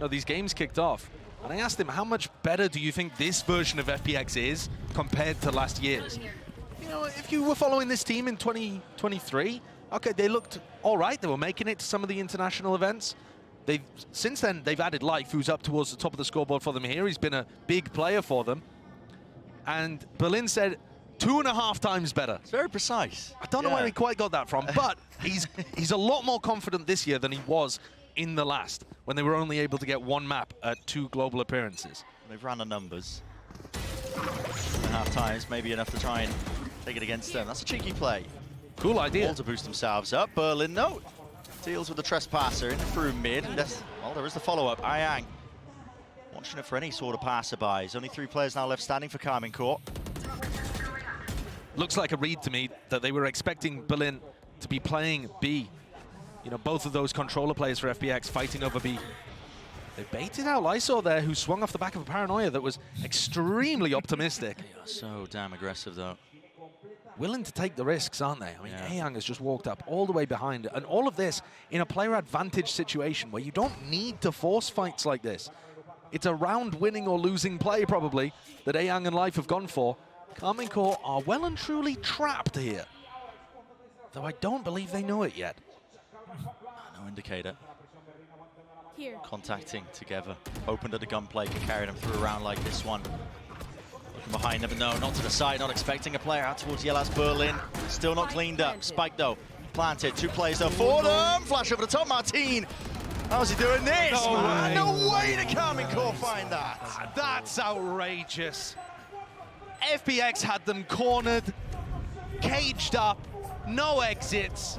these games kicked off. And I asked him, how much better do you think this version of FPX is compared to last year's? If you were following this team in 2023, okay, they looked all right. They were making it to some of the international events. Since then, they've added Life, who's up towards the top of the scoreboard for them here. He's been a big player for them. And Berlin said 2.5 times better. It's very precise. I don't know where he quite got that from, but he's a lot more confident this year than he was in the last, when they were only able to get 1 map at 2 global appearances. They've run the numbers. 2.5 times, maybe enough to try and take it against them. That's a cheeky play. Cool idea. All to boost themselves up. Berlin, no. Deals with the trespasser in through mid. Well, there is the follow-up. Ayang watching it for any sort of passerbys. Only 3 players now left standing for Karmine Corp. Looks like a read to me that they were expecting Berlin to be playing B. Both of those controller players for FPX fighting over B. They baited out Lysor there, who swung off the back of a paranoia that was extremely optimistic. They are so damn aggressive, though. Willing to take the risks, aren't they? I mean, Ayang has just walked up all the way behind. And all of this in a player advantage situation where you don't need to force fights like this. It's a round winning or losing play, probably, that Ayang and Life have gone for. Karmine are well and truly trapped here. Though I don't believe they know it yet. No indicator. Here. Contacting together. Opened at the gunplay, can carry them through a round like this one. Looking behind them, but no, not to the side, not expecting a player out towards Yellow. Berlin. Still not cleaned up. Spike, though, planted. 2 players, though, for them. Flash over the top, Martin. How's he doing this? No way to Karmine find that. That's outrageous. FPX had them cornered, caged up, no exits.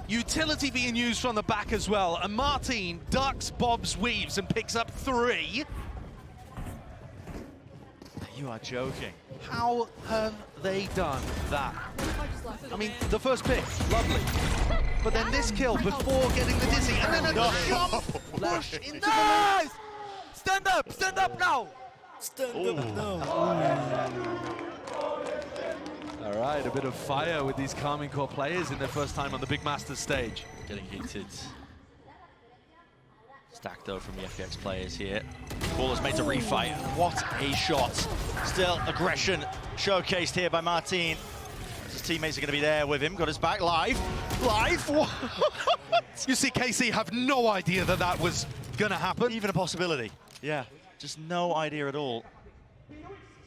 Utility being used from the back as well. And Martin ducks, bobs, weaves, and picks up 3. You are joking. How have they done that? I mean, the first pick, lovely. But then this kill before getting the dizzy, and then a jump push in the Nice! Stand up now! Stand up now. All right, a bit of fire with these Karmine players in their first time on the Big Masters stage. getting heated. Stack though from the FPX players here. Ball is made to refight. What a shot. Still aggression showcased here by Martin. His teammates are going to be there with him. Got his back live. Live? What? You see KC have no idea that that was going to happen. Even a possibility. Yeah, just no idea at all.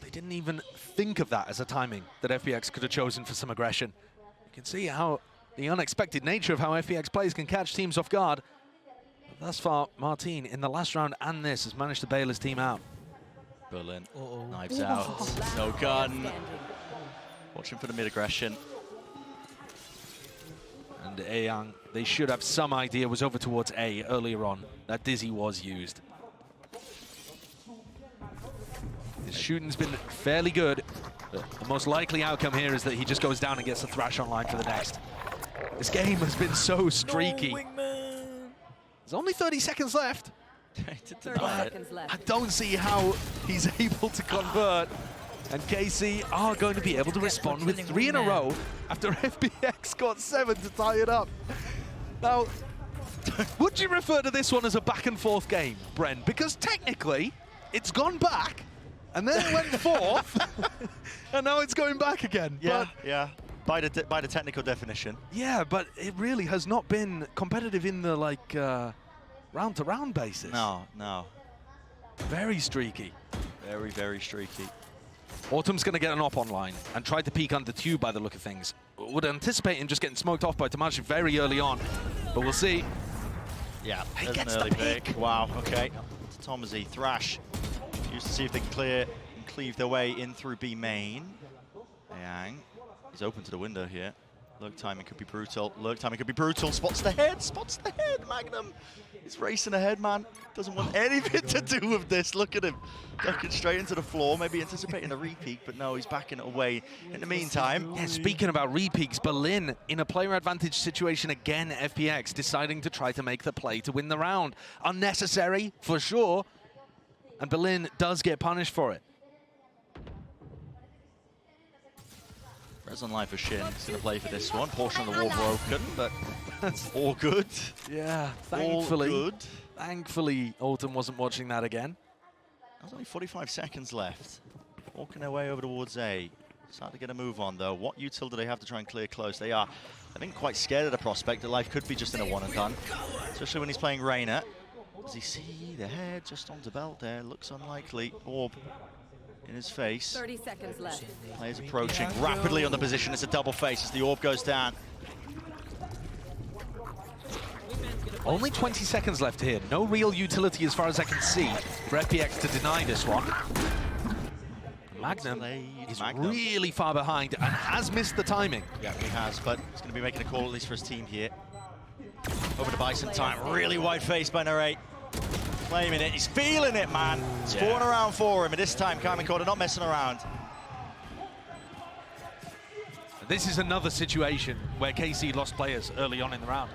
They didn't even think of that as a timing that FPX could have chosen for some aggression. You can see how the unexpected nature of how FPX plays can catch teams off guard. But thus far, Martin in the last round and this has managed to bail his team out. Berlin, knives out, no gun. Watching for the mid-aggression. And Ayang, they should have some idea, was over towards A earlier on. That Dizzy was used. His shooting's been fairly good. The most likely outcome here is that he just goes down and gets the thrash online for the next. This game has been so streaky. There's only 30 seconds left. 30 seconds left. I don't see how he's able to convert. And KC are going to be able to respond with 3 in a row after FPX got 7 to tie it up. Now, would you refer to this one as a back and forth game, Bren? Because technically, it's gone back, and then it went forth, and now it's going back again. Yeah, but, yeah. By the technical definition. Yeah, but it really has not been competitive in the round-to-round basis. No, no. Very streaky. Very, very streaky. Autumn's going to get an op online and try to peek under tube by the look of things. Would anticipate him just getting smoked off by Tamashi very early on, but we'll see. Yeah, He there's gets an early the pick. pick. Wow, okay. Tomazi, Thrash. Used to see if they can clear and cleave their way in through B main. Yang, he's open to the window here. Lurk timing could be brutal. Lurk timing could be brutal. Spots the head, Magnum. He's racing ahead, man. Doesn't want anything to do with this. Look at him. Ducking straight into the floor, maybe anticipating a repeat, but no, he's backing it away. In the meantime... Yeah, speaking about repeaks, Berlin in a player advantage situation again, FPX deciding to try to make the play to win the round. Unnecessary, for sure, and Berlin does get punished for it. Res on life for Shin. He's going to play for this one. Portion of the wall broken, but that's all good. Yeah, All good. Thankfully, Autumn wasn't watching that again. There's only 45 seconds left. Walking their way over towards A. Starting to get a move on, though. What util do they have to try and clear close? They are, I think, quite scared of the prospect that life could be just in a one and done. Especially when he's playing Reyna. Does he see the head just onto belt there? Looks unlikely. Orb in his face. 30 seconds left. Players approaching rapidly on the position. It's a double face as the orb goes down. Only 20 seconds left here. No real utility as far as I can see for FPX to deny this one. Magnum is really far behind and has missed the timing. Yeah, he has, but he's going to be making a call at least for his team here. Over to buy some time. Really wide face by Narrate. Claiming it. He's feeling it, man. It's falling around for him, and this time Karmine are not messing around. This is another situation where KC lost players early on in the round.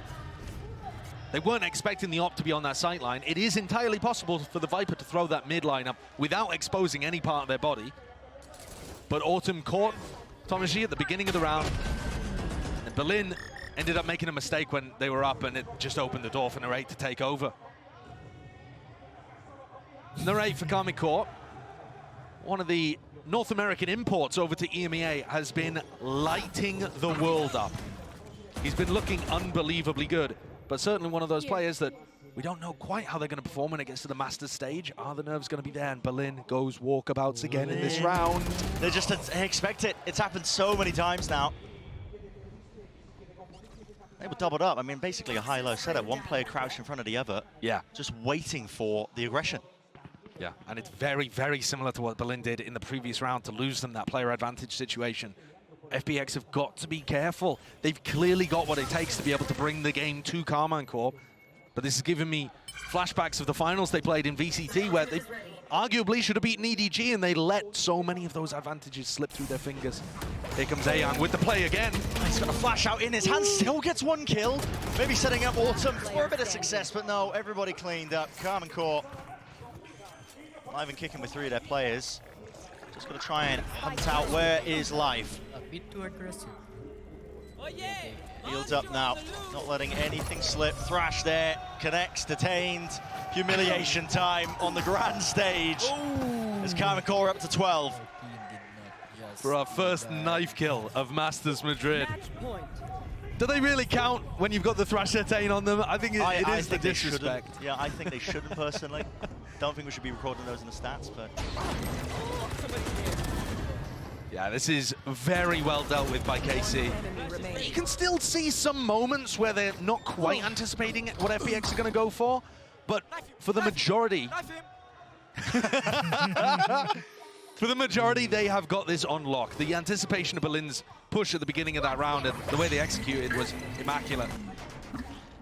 They weren't expecting the op to be on that sight line. It is entirely possible for the Viper to throw that mid line up without exposing any part of their body. But Autumn caught Tomashi at the beginning of the round, and Berlin ended up making a mistake when they were up, and it just opened the door for Narrate to take over. Narrate for Karmine Corp, one of the North American imports over to EMEA, has been lighting the world up. He's been looking unbelievably good, but certainly one of those players that we don't know quite how they're going to perform when it gets to the Masters stage. Are the nerves going to be there? And Berlin goes walkabouts again in this round. They just expect it. It's happened so many times now. They were doubled up. I mean, basically a high-low setup. One player crouched in front of the other. Yeah. Just waiting for the aggression. Yeah, and it's very, very similar to what Berlin did in the previous round to lose them that player advantage situation. FPX have got to be careful. They've clearly got what it takes to be able to bring the game to Karmine Corp, but this is giving me flashbacks of the finals they played in VCT where they arguably should have beaten EDG and they let so many of those advantages slip through their fingers. Here comes Ayang with the play again. He's got a flash out in his hand, still gets one kill. Maybe setting up Autumn for a bit of success, but no, everybody cleaned up. Karmine Corp live and kicking with 3 of their players. Just got to try and hunt out where is life. A bit too aggressive. Healed up now, not letting anything slip. Thrash there, connects, detained. Humiliation time on the grand stage. As Karmine Corp up to 12. For our first knife kill of Masters Madrid. Do they really count when you've got the Thrash Detain on them? I think it is the disrespect. Yeah, I think they shouldn't personally. Don't think we should be recording those in the stats, but... Yeah, this is very well dealt with by KC. You can still see some moments where they're not quite anticipating what FPX are going to go for, but for the majority... For the majority, they have got this on lock. The anticipation of Berlin's push at the beginning of that round and the way they executed was immaculate.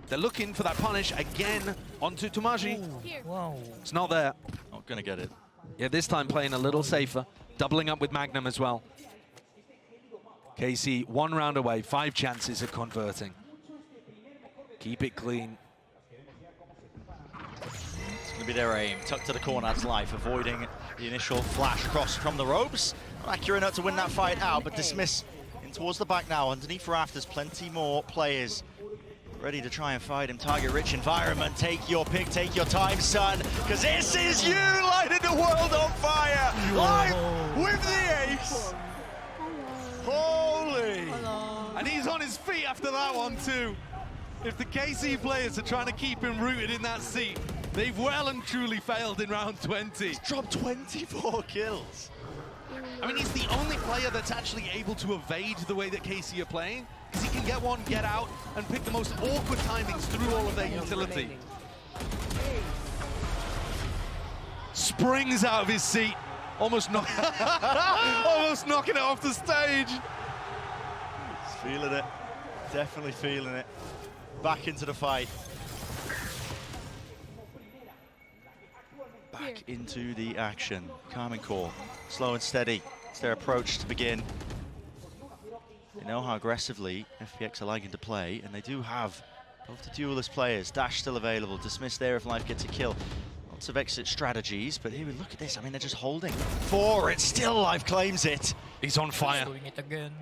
They're looking for that punish again onto Tomaji. Wow. It's not there. Not gonna get it. Yeah, this time playing a little safer. Doubling up with Magnum as well. KC 1 round away, 5 chances of converting. Keep it clean. It's gonna be their aim. Tuck to the corner, that's life. Avoiding the initial flash cross from the ropes. Not accurate enough to win that fight out, but Dismiss in towards the back now. Underneath rafters, plenty more players ready to try and fight him. Target-rich environment. Take your pick, take your time, son, because this is you lighting the world on fire. Live with the ace. Holy. And he's on his feet after that one too. If the KC players are trying to keep him rooted in that seat, they've well and truly failed in round 20. He's dropped 24 kills. I mean, he's the only player that's actually able to evade the way that KC are playing, because he can get one, get out, and pick the most awkward timings through all of their utility. Springs out of his seat, almost knocking it off the stage. He's feeling it, definitely feeling it. Back into the fight. Back into the action. Karmine Corp, slow and steady. It's their approach to begin. They know how aggressively FPX are liking to play, and they do have both the duelist players. Dash still available. Dismiss there if Life gets a kill. Lots of exit strategies, but here we look at this. I mean, they're just holding. 4, it's still Life claims it. He's on fire. Doing it again.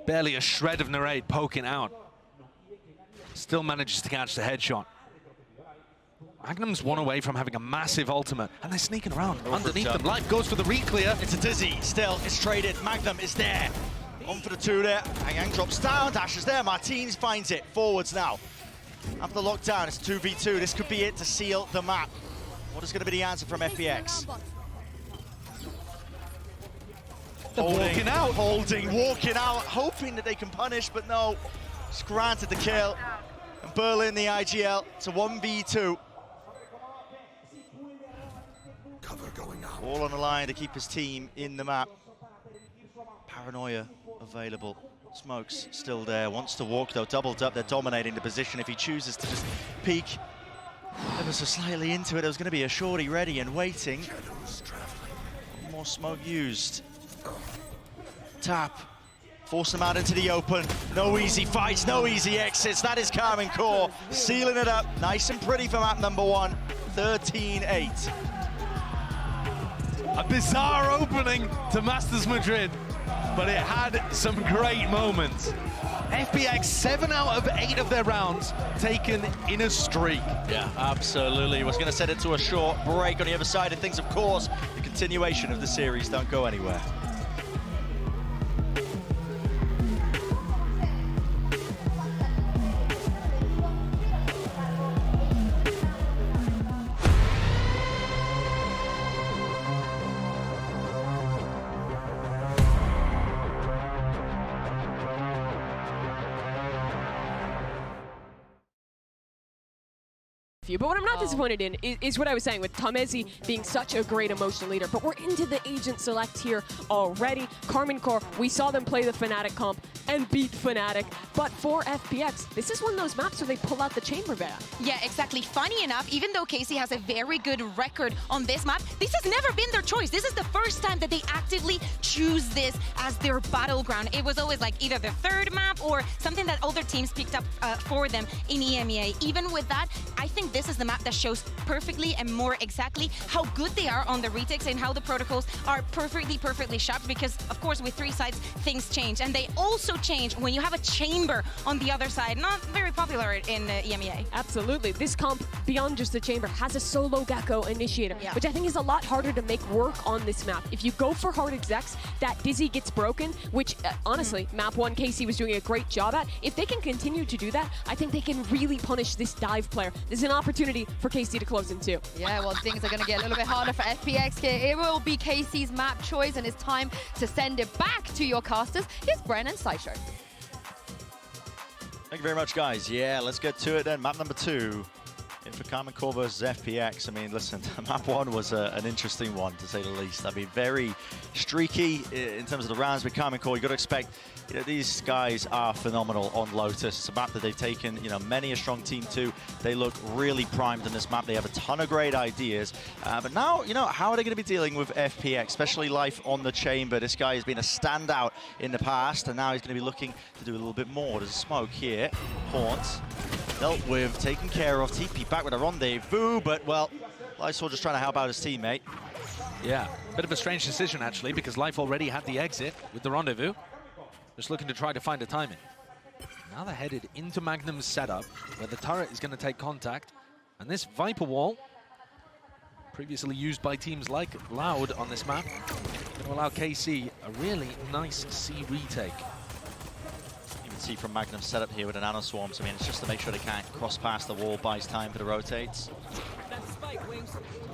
Barely a shred of Narrate poking out. Still manages to catch the headshot. Magnum's one away from having a massive ultimate, and they're sneaking around underneath them. Life goes for the re-clear. It's a Dizzy, still, it's traded. Magnum is there. On for the 2 there. Hang drops down, Dash is there. Martins finds it. Forwards now. After the lockdown, it's 2v2. This could be it to seal the map. What is going to be the answer from FPX? Walking out. Holding, walking out, hoping that they can punish, but no. Just granted the kill. And Berlin, the IGL, to 1v2. All on the line to keep his team in the map. Paranoia available. Smokes still there. Wants to walk though. Doubled up. They're dominating the position. If he chooses to just peek ever so slightly into it, there was going to be a shorty ready and waiting. One more smoke used. Tap. Force them out into the open. No easy fights, no easy exits. That is Karmine Corp sealing it up. Nice and pretty for map number 1. 13-8. A bizarre opening to Masters Madrid, but it had some great moments. FPX 7 out of 8 of their rounds taken in a streak. Yeah, absolutely. Was going to set it to a short break on the other side of things, of course. The continuation of the series, don't go anywhere. But what I'm not disappointed in is what I was saying with Tamezi being such a great emotional leader. But we're into the agent select here already. Karmine Corp, we saw them play the Fnatic comp and beat Fnatic. But for FPX, this is one of those maps where they pull out the chamber bat. Yeah, exactly. Funny enough, even though KC has a very good record on this map, this has never been their choice. This is the first time that they actively choose this as their battleground. It was always like either the third map or something that other teams picked up for them in EMEA. Even with that, I think this is the map that shows perfectly and more exactly how good they are on the retakes and how the protocols are perfectly shot, because of course with 3 sides things change, and they also change when you have a chamber on the other side. Not very popular in EMEA. Absolutely. This comp, beyond just the chamber, has a solo Gecko initiator, which I think is a lot harder to make work on this map. If you go for hard execs, that Dizzy gets broken, which honestly, map 1 KC was doing a great job at. If they can continue to do that, I think they can really punish this dive player. This is an opportunity for KC to close in 2. Yeah, well, things are going to get a little bit harder for FPX here. It will be KC's map choice, and it's time to send it back to your casters. Here's Bren and Sideshow. Thank you very much, guys. Yeah, let's get to it then. Map number 2. In for Karmine Corp versus FPX. I mean, listen, map 1 was an interesting one, to say the least. I mean, very streaky in terms of the rounds with Karmine Corp. You've got to expect, you know, these guys are phenomenal on Lotus. It's a map that they've taken, you know, many a strong team to. They look really primed in this map. They have a ton of great ideas. But now, you know, how are they going to be dealing with FPX, especially Life on the chamber? This guy has been a standout in the past, and now he's going to be looking to do a little bit more. There's a smoke here. Haunts. Dealt with, taken care of. TP back with a rendezvous, but, well, Lysol just trying to help out his teammate. Yeah, bit of a strange decision, actually, because Life already had the exit with the rendezvous. Just looking to try to find a timing. Now they're headed into Magnum's setup, where the turret is going to take contact. And this Viper wall, previously used by teams like Loud on this map, going to allow KC a really nice C retake. See from Magnum setup here with an Nano Swarms. I mean, it's just to make sure they can't cross past the wall, buys time for the rotates.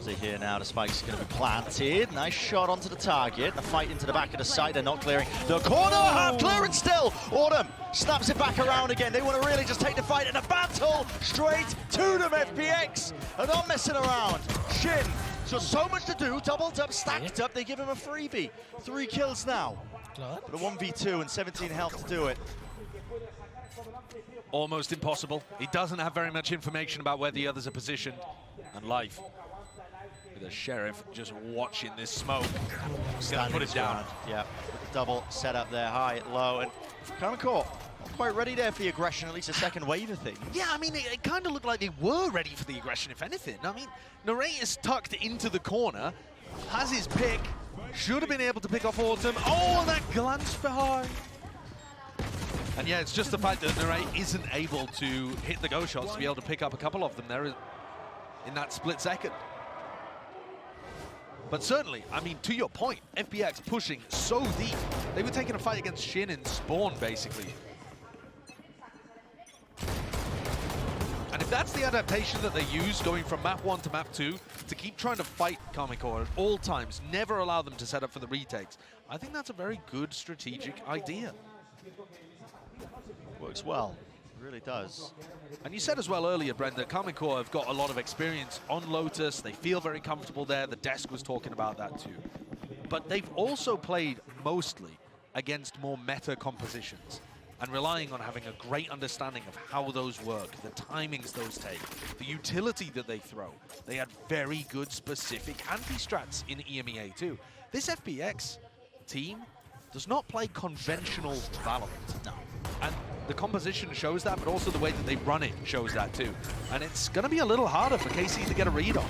See here now, the spike's going to be planted. Nice shot onto the target. The fight into the back of the site. They're not clearing the corner. Half clearance still. Autumn snaps it back around again. They want to really just take the fight in a battle straight to them, FPX. And not messing around. Shin. So much to do. Doubled up, stacked up. They give him a freebie. 3 kills now. But a 1v2 and 17 health to do it. Almost impossible. He doesn't have very much information about where the others are positioned. And Life, with the Sheriff just watching this smoke. Gonna put it down. Yeah, with the double set up there, high, low, and Karmine Corp not quite ready there for the aggression, at least a second wave of things. Yeah, I mean, it kind of looked like they were ready for the aggression, if anything. I mean, Narrate is tucked into the corner, has his pick, should have been able to pick off Autumn. Oh, that glance behind. And yeah, it's just the fact that Narrate isn't able to hit the go shots to be able to pick up a couple of them there in that split second. But certainly, I mean, to your point, FPX pushing so deep. They were taking a fight against Shin in Spawn, basically. And if that's the adaptation that they use, going from map 1 to map 2, to keep trying to fight Karmine Corp at all times, never allow them to set up for the retakes, I think that's a very good strategic idea. Works well, it really does. And you said as well earlier, Brent, that Karmine Corp have got a lot of experience on Lotus. They feel very comfortable there. The desk was talking about that too. But they've also played mostly against more meta compositions and relying on having a great understanding of how those work, the timings those take, the utility that they throw. They had very good specific anti-strats in EMEA too. This FPX team does not play conventional Valorant. No. And the composition shows that, but also the way that they run it shows that too. And it's going to be a little harder for KC to get a read on.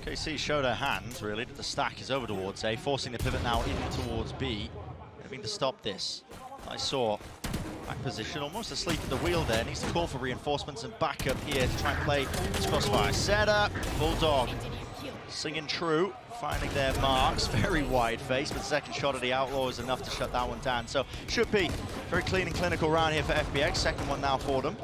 KC showed her hand, really, that the stack is over towards A, forcing the pivot now in towards B. Having to stop this. I saw back position, almost asleep at the wheel there. Needs to call for reinforcements and backup here to try and play this crossfire. Setup, Bulldog singing true. Finding their marks, very wide face, but the second shot of the Outlaw is enough to shut that one down. So should be very clean and clinical round here for FPX. Second one now for them.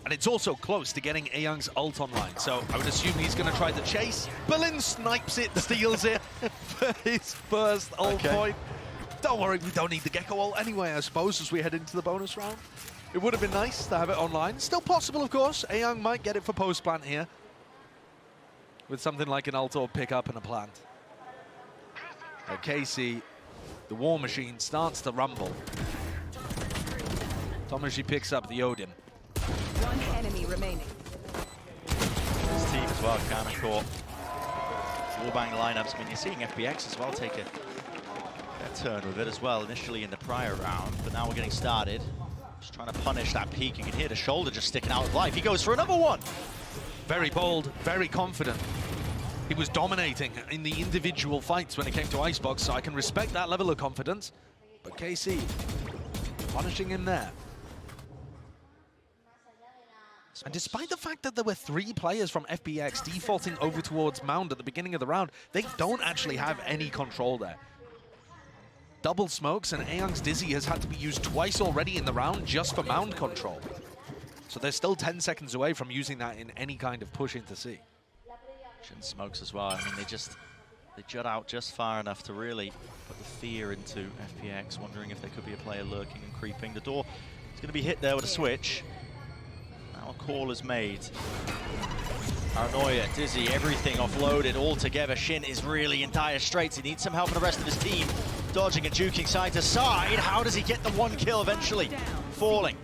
And it's also close to getting Ayoung's ult online, so I would assume he's going to try the chase. Berlin snipes it, steals it for his first ult point. Don't worry, we don't need the Gecko ult anyway, I suppose, as we head into the bonus round. It would have been nice to have it online. Still possible, of course. Ayoung might get it for post-plant here, with something like an ult or pickup and a plant. KC, the war machine, starts to rumble. Tomaji picks up the Odin. One enemy remaining. This team as well, Karmine Corp. Warbang lineups. I mean, you're seeing FPX as well take a turn with it as well, initially in the prior round, but now we're getting started. Just trying to punish that peak. You can hear the shoulder just sticking out of life. He goes for another one. Very bold, very confident. He was dominating in the individual fights when it came to Icebox, so I can respect that level of confidence. But KC, punishing him there. And despite the fact that there were 3 players from FPX defaulting over towards Mound at the beginning of the round, they don't actually have any control there. Double smokes, and Ayoung's Dizzy has had to be used twice already in the round just for Mound control. So they're still 10 seconds away from using that in any kind of push into C. Shin smokes as well. I mean, they jut out just far enough to really put the fear into FPX, wondering if there could be a player lurking and creeping. The door is going to be hit there with a switch. Now a call is made. Paranoia, Dizzy, everything offloaded all together. Shin is really in dire straits. He needs some help from the rest of his team. Dodging and juking side to side. How does he get the 1 kill eventually? Falling.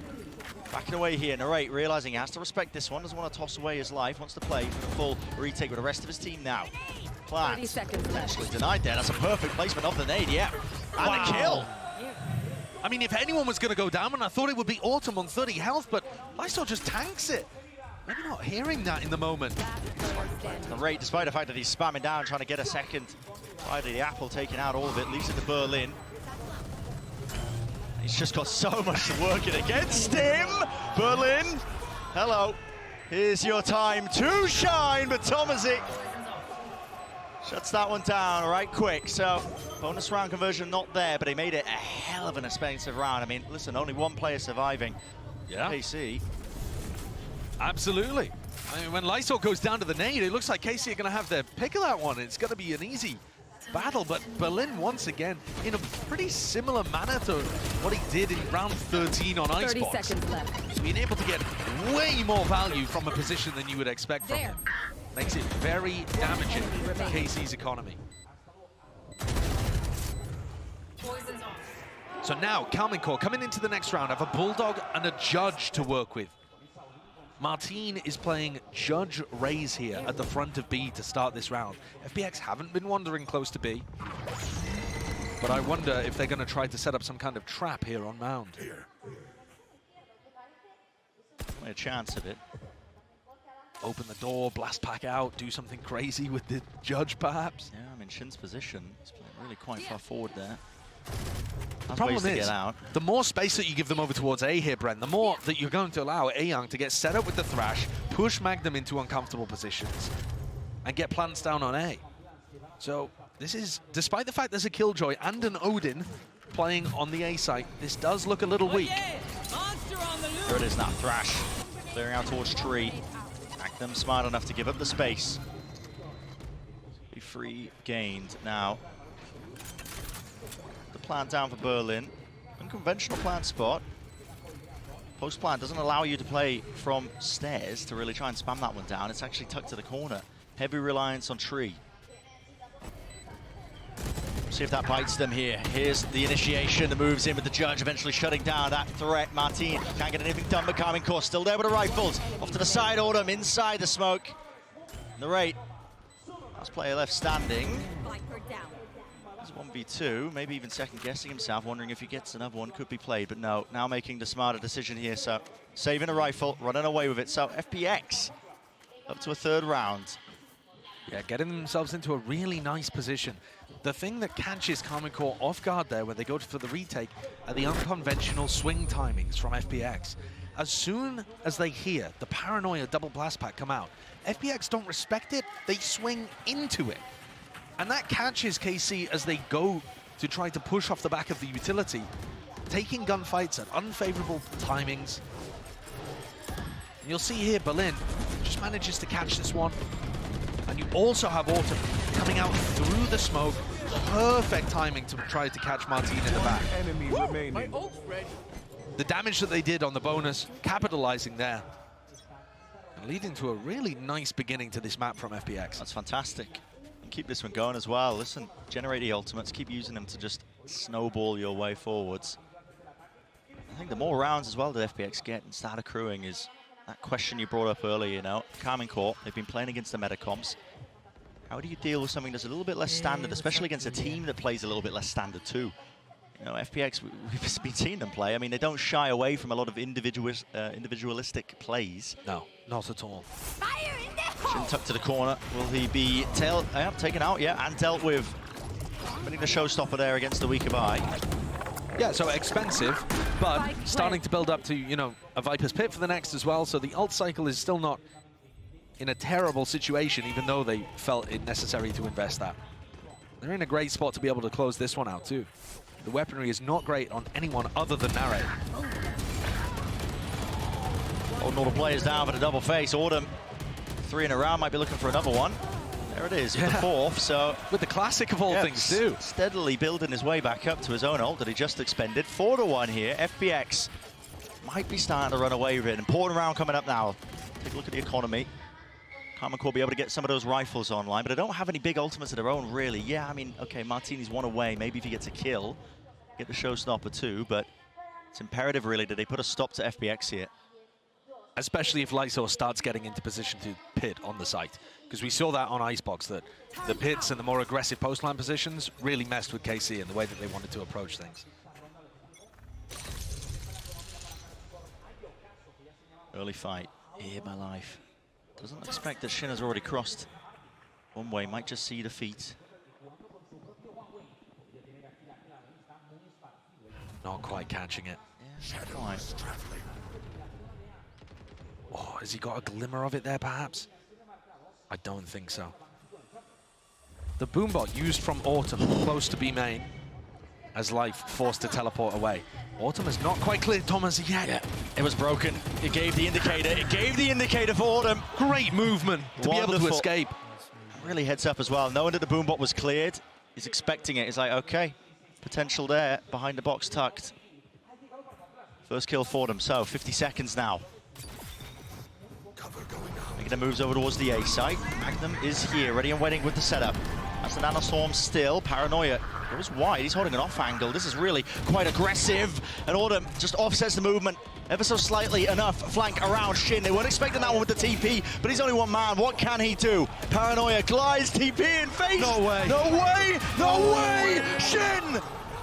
Backing away here, Narrate realizing he has to respect this one, doesn't want to toss away his life, wants to play for the full retake with the rest of his team now. Plant, 30 seconds left. actually denied there, that's a perfect placement of the nade, yeah. And a kill! I mean, if anyone was going to go down, and I thought it would be Autumn on 30 health, but Lysol just tanks it. Maybe not hearing that in the moment. Narrate, despite the fact that he's spamming down, trying to get a second. Finally, the apple taking out all of it, leaves it to Berlin. He's just got so much working against him. Berlin, hello. Here's your time to shine, but Tomasi shuts that one down right quick. So bonus round conversion not there, but he made it a hell of an expensive round. I mean, listen, only 1 player surviving. Yeah. KC. Absolutely. I mean, when Lysol goes down to the nade, it looks like KC are going to have their pick of that one. It's going to be an easy battle, but Berlin once again in a pretty similar manner to what he did in round 13 on 30 Icebox. seconds left. So being able to get way more value from a position than you would expect from him makes it very damaging to KC's economy. So now Karmine Corp coming into the next round have a Bulldog and a Judge to work with. Martine is playing Judge Raze here at the front of B to start this round. FPX haven't been wandering close to B, but I wonder if they're going to try to set up some kind of trap here on Mound. Only a chance of it. Open the door, blast pack out, do something crazy with the Judge perhaps. Yeah, I mean, Shin's position is playing really quite far forward there. The problem to is, get out. the more space that you give them over towards A here, Bren, the more that you're going to allow Ayoung to get set up with the Thrash, push Magnum into uncomfortable positions, and get plants down on A. So this is, despite the fact there's a Killjoy and an Odin playing on the A site, this does look a little weak. There it is now, Thrash clearing out towards tree. Magnum smart enough to give up the space. Be free gained now. Plant down for Berlin. Unconventional plant spot. Post plant doesn't allow you to play from stairs to really try and spam that one down. It's actually tucked to the corner. Heavy reliance on tree. See if that bites them here. Here's the initiation, the moves in with the Judge, eventually shutting down that threat. Martine can't get anything done, but Karmine Corp still there with the rifles. Off to the side, Autumn inside the smoke. Narrate. Last player left standing. 1v2, maybe even second guessing himself, wondering if he gets another one, could be played, but no, now making the smarter decision here, so saving a rifle, running away with it, so FPX up to a 3rd round. Yeah, getting themselves into a really nice position. The thing that catches Karmine Corp off guard there when they go for the retake are the unconventional swing timings from FPX. As soon as they hear the Paranoia double blast pack come out, FPX don't respect it, they swing into it. And that catches KC as they go to try to push off the back of the utility, taking gunfights at unfavorable timings. And you'll see here, Berlin just manages to catch this one. And you also have Autumn coming out through the smoke. Perfect timing to try to catch Martine in the back. Enemy remaining. My ult's ready. The damage that they did on the bonus, capitalizing there. And leading to a really nice beginning to this map from FPX. That's fantastic. Keep this one going as well. Listen, generate the ultimates, keep using them to just snowball your way forwards. I think the more rounds as well that FPX get and start accruing is that question you brought up earlier, you know. Karmine Corp, they've been playing against the Metacomps. How do you deal with something that's a little bit less standard, especially against a team that plays a little bit less standard too? You know, FPX, we've been seeing them play. I mean, they don't shy away from a lot of individualistic plays. No, not at all. Shin tucked to the corner. Will he be taken out? Yeah, and dealt with. Winning the showstopper there against the weaker buy. Yeah, so expensive, but starting to build up to, you know, a Viper's Pit for the next as well. So the ult cycle is still not in a terrible situation, even though they felt it necessary to invest that. They're in a great spot to be able to close this one out too. The weaponry is not great on anyone other than Nare. Oh, all the players down for the double face. Autumn, 3 in a row, might be looking for another one. There it is, the 4th. So with the classic of all things too. Steadily building his way back up to his own ult that he just expended. 4-1 here. FPX might be starting to run away with it. Important round coming up now. Take a look at the economy. Karmine will be able to get some of those rifles online, but they don't have any big ultimates of their own, really. Yeah, I mean, okay, Martini's 1 away. Maybe if he gets a kill, get the showstopper too, but it's imperative, really, that they put a stop to FPX here. Especially if Lyso starts getting into position to pit on the site. Because we saw that on Icebox, that the pits and the more aggressive post-line positions really messed with KC in the way that they wanted to approach things. Early fight, here my life. Doesn't expect that Shin has already crossed one way, might just see the feet. Not quite catching it. Yeah, quite. Oh, has he got a glimmer of it there, perhaps? I don't think so. The boombot used from Autumn close to B main as Life forced to teleport away. Autumn has not quite cleared Thomas yet. Yeah, it was broken. It gave the indicator. It gave the indicator for Autumn. Great movement to be able to escape. Really heads up as well. Knowing that the boombot was cleared, he's expecting it. He's like, okay, potential there, behind the box tucked. First kill for them, so 50 seconds now. Making the moves over towards the A site. Magnum is here, ready and waiting with the setup. That's the Nanostorm still. Paranoia goes wide. He's holding an off angle. This is really quite aggressive. And Autumn just offsets the movement ever so slightly enough. Flank around Shin. They weren't expecting that one with the TP, but he's only one man. What can he do? Paranoia glides, TP in face. No way. No way. No way. Shin.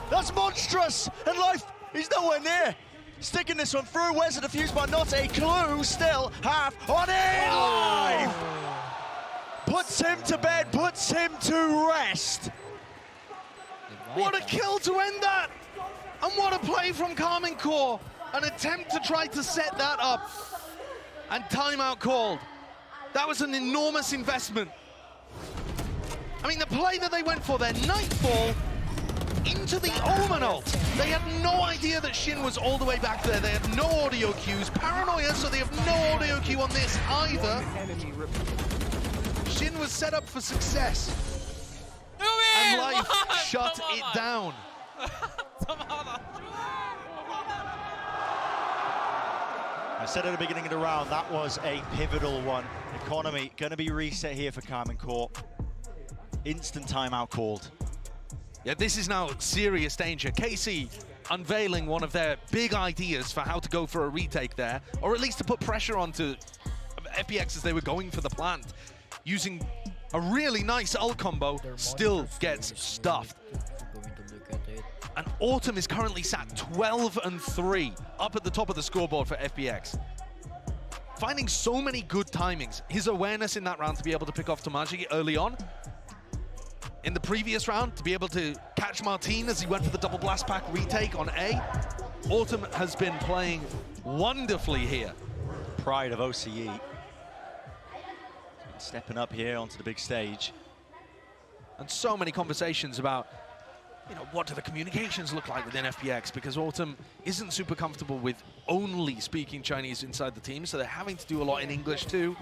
That's monstrous. And Life, he's nowhere near. Sticking this one through. Where's the defuse, but not a clue. Still half on it. Life puts him to bed, puts him to rest. What a kill to end that! And what a play from Karmine Corp. An attempt to try to set that up. And timeout called. That was an enormous investment. I mean, the play that they went for there, Nightfall into the Omen ult. They had no idea that Shin was all the way back there. They had no audio cues. Paranoia, so they have no audio cue on this either. Shin was set up for success. And Life shut it down. I said at the beginning of the round, that was a pivotal one. Economy going to be reset here for Karmine Corp. Instant timeout called. Yeah, this is now serious danger. KC unveiling one of their big ideas for how to go for a retake there, or at least to put pressure onto FPX as they were going for the plant. Using a really nice ult combo, still gets stuffed. And Autumn is currently sat 12-3, up at the top of the scoreboard for FPX. Finding so many good timings. His awareness in that round to be able to pick off Tamaji early on. In the previous round, to be able to catch Martine as he went for the double blast pack retake on A. Autumn has been playing wonderfully here. Pride of OCE. Stepping up here onto the big stage. And so many conversations about, you know, what do the communications look like within FPX, because Autumn isn't super comfortable with only speaking Chinese inside the team, so they're having to do a lot in English too.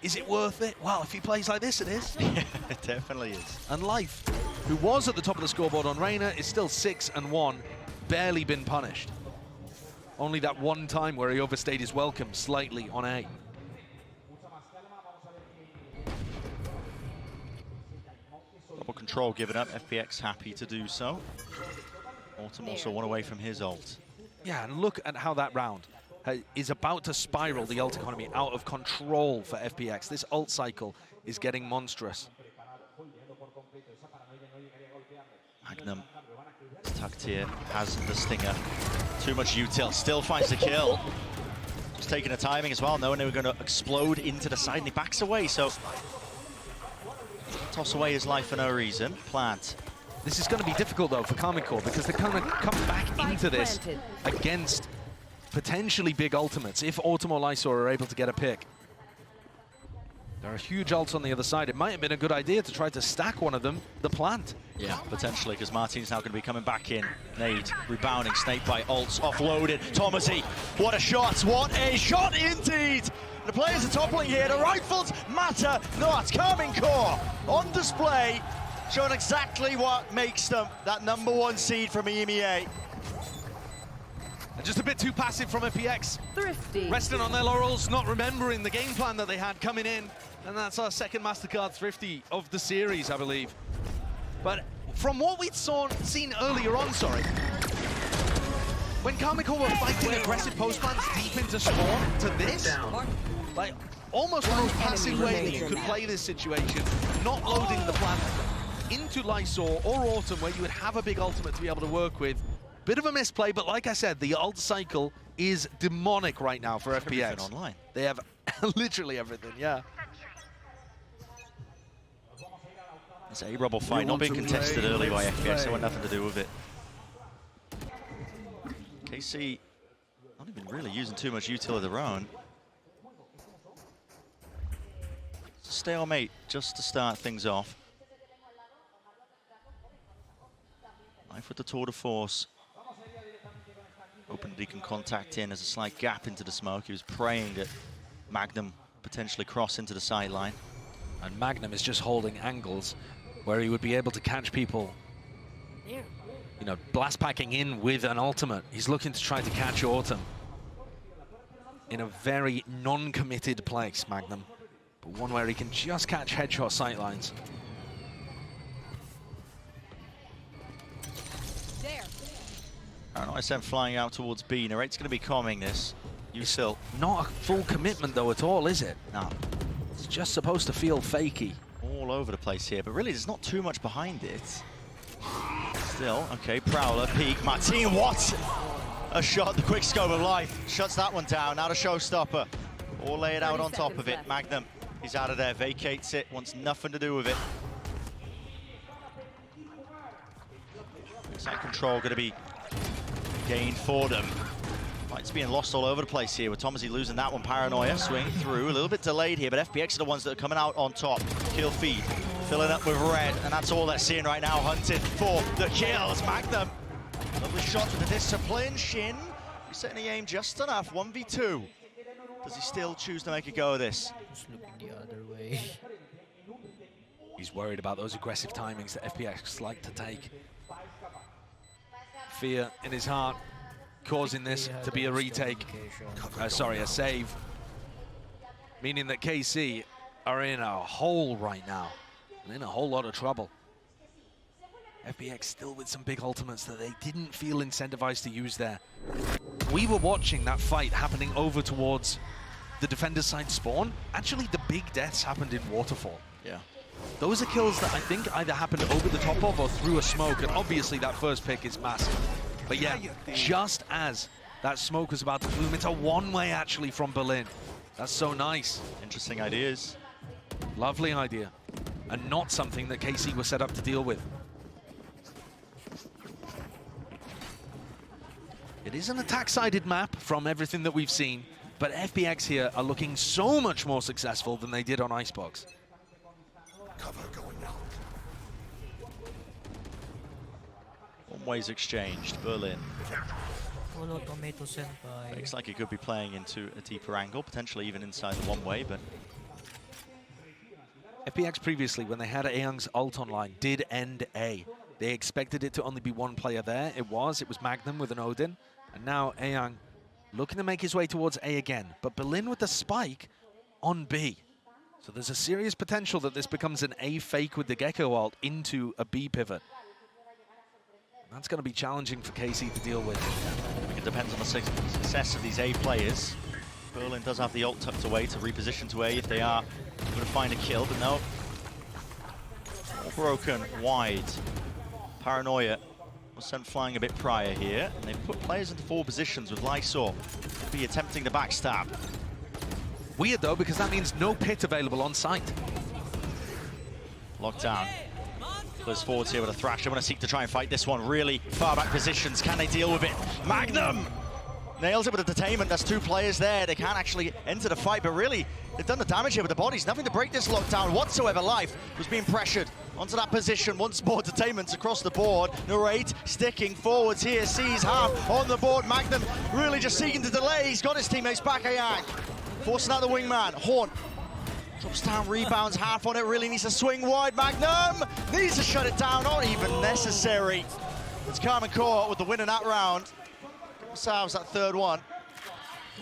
Is it worth it? Well, if he plays like this, it is. Yeah, it definitely is. And Life, who was at the top of the scoreboard on Reyna, is still 6-1, barely been punished. Only that one time where he overstayed his welcome slightly on A. Double control given up, FPX happy to do so. Autumn also one away from his ult. Yeah, and look at how that round is about to spiral the ult economy out of control for FPX. This ult cycle is getting monstrous. Magnum, tucked here, has the stinger. Too much util, still finds the kill. Just taking the timing as well, knowing they were going to explode into the side, and he backs away, so... Toss away his life for no reason. Plant. This is going to be difficult, though, for Karmine Corp, because they're going to come back into this against potentially big ultimates, if Autumn or Lysor are able to get a pick. There are huge ults on the other side. It might have been a good idea to try to stack one of them, the plant. Yeah, potentially, because Martin's now going to be coming back in. Nade, rebounding, snake by ults, offloaded. Thomasy, what a shot, indeed! The players are toppling here, the rifles matter not. Karmine Corp on display, showing exactly what makes them that #1 seed from EMEA. And just a bit too passive from FPX. Thrifty. Resting on their laurels, not remembering the game plan that they had coming in. And that's our second MasterCard Thrifty of the series, I believe. But from what we'd seen earlier on, when Karmine Corp were fighting aggressive post plants deep into spawn, to this, like almost the most passive way that you could play this situation, not loading the plant into Lysor or Autumn, where you would have a big ultimate to be able to work with. Bit of a misplay, but like I said, the ult cycle is demonic right now for FPX. Online. They have literally everything, yeah. It's a rubble fight, not being contested early by FPX, they want nothing to do with it. KC not even really using too much util of their own. Stalemate just to start things off. Life with the tour de force. Hoping that he can contact in as a slight gap into the smoke. He was praying that Magnum potentially cross into the sideline. And Magnum is just holding angles where he would be able to catch people, you know, blast packing in with an ultimate. He's looking to try to catch Autumn in a very non-committed place, Magnum, but one where he can just catch headshot sightlines. ISM flying out towards B. Narrate's going to be calming this. Util. Not a full commitment, though, at all, is it? No. It's just supposed to feel fakey. All over the place here, but really there's not too much behind it. Still, okay, Prowler, peek, Martin, what? A shot, the quick scope of life. Shuts that one down, now the showstopper. All laid out on top of it. Magnum, he's out of there, vacates it, wants nothing to do with it. Side control going to be gained for them. Fight's being lost all over the place here with Thomasy losing that one. Paranoia swing through, a little bit delayed here, but FPX are the ones that are coming out on top. Kill feed, filling up with red, and that's all they're seeing right now, hunting for the kills. Magnum, lovely shot with the discipline. Shin, he's setting the aim just enough, 1v2. Does he still choose to make a go of this? Just looking the other way. He's worried about those aggressive timings that FPX like to take. Fear in his heart, causing this to be a retake. Sorry, a save. Meaning that KC are in a hole right now, and in a whole lot of trouble. FPX still with some big ultimates that they didn't feel incentivized to use there. We were watching that fight happening over towards the defender's side spawn. Actually, the big deaths happened in Waterfall. Yeah. Those are kills that I think either happened over the top of or through a smoke, and obviously that first pick is massive. But yeah, just as that smoke was about to bloom, it's a one-way actually from Berlin. That's so nice. Interesting ideas. Lovely idea. And not something that KC was set up to deal with. It is an attack-sided map from everything that we've seen, but FPX here are looking so much more successful than they did on Icebox. Cover going out. One ways exchanged, Berlin. Follow Tomato Senpai. Looks like he could be playing into a deeper angle, potentially even inside the one way, but... FPX previously, when they had Ayoung's ult online, did end A. They expected it to only be one player there. It was Magnum with an Odin. And now Ayoung looking to make his way towards A again. But Berlin with the spike on B. So there's a serious potential that this becomes an A fake with the Gecko ult into a B pivot. That's going to be challenging for KC to deal with. I think it depends on the success of these A players. Berlin does have the ult tucked away to reposition to A if they are going to find a kill, but no. All broken wide. Paranoia was sent flying a bit prior here, and they've put players into 4 positions with Lysor. Be attempting the backstab. Weird though, because that means no pit available on site. Locked down. Close forwards here with a Thrash. They want to seek to try and fight this one. Really far back positions. Can they deal with it? Magnum nails it with a detainment. That's 2 players there. They can't actually enter the fight, but really, they've done the damage here with the bodies. Nothing to break this lockdown whatsoever. Life was being pressured onto that position. Once more detainments across the board. Narrate sticking forwards here. Sees half on the board. Magnum really just seeking to delay. He's got his teammates back. Ayak forcing out the wingman. Horn drops down, rebounds, half on it, really needs to swing wide. Magnum needs to shut it down, not even necessary. It's Karmine Corp with the win in that round. Themselves that 3rd one.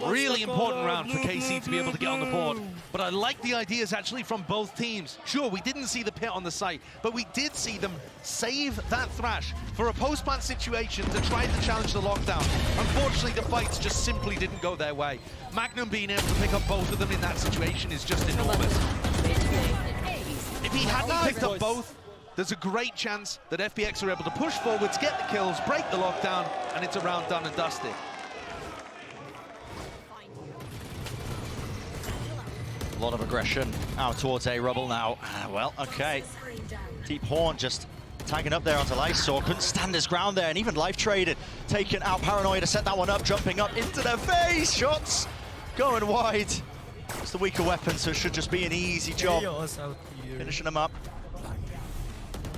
Really important round for KC to be able to get on the board. But I like the ideas actually from both teams. Sure, we didn't see the pit on the site, but we did see them save that Thrash for a post-plant situation to try to challenge the lockdown. Unfortunately, the fights just simply didn't go their way. Magnum being able to pick up both of them in that situation is just enormous. If he hadn't picked up both, there's a great chance that FPX are able to push forwards, get the kills, break the lockdown, and it's a round done and dusted. A lot of aggression out towards A Rubble now. Well, okay. Deep Horn just tagging up there onto Lysor. Couldn't stand his ground there, and even life traded. Taking out Paranoia to set that one up, jumping up into their face. Shots going wide. It's the weaker weapon, so it should just be an easy job. Finishing them up.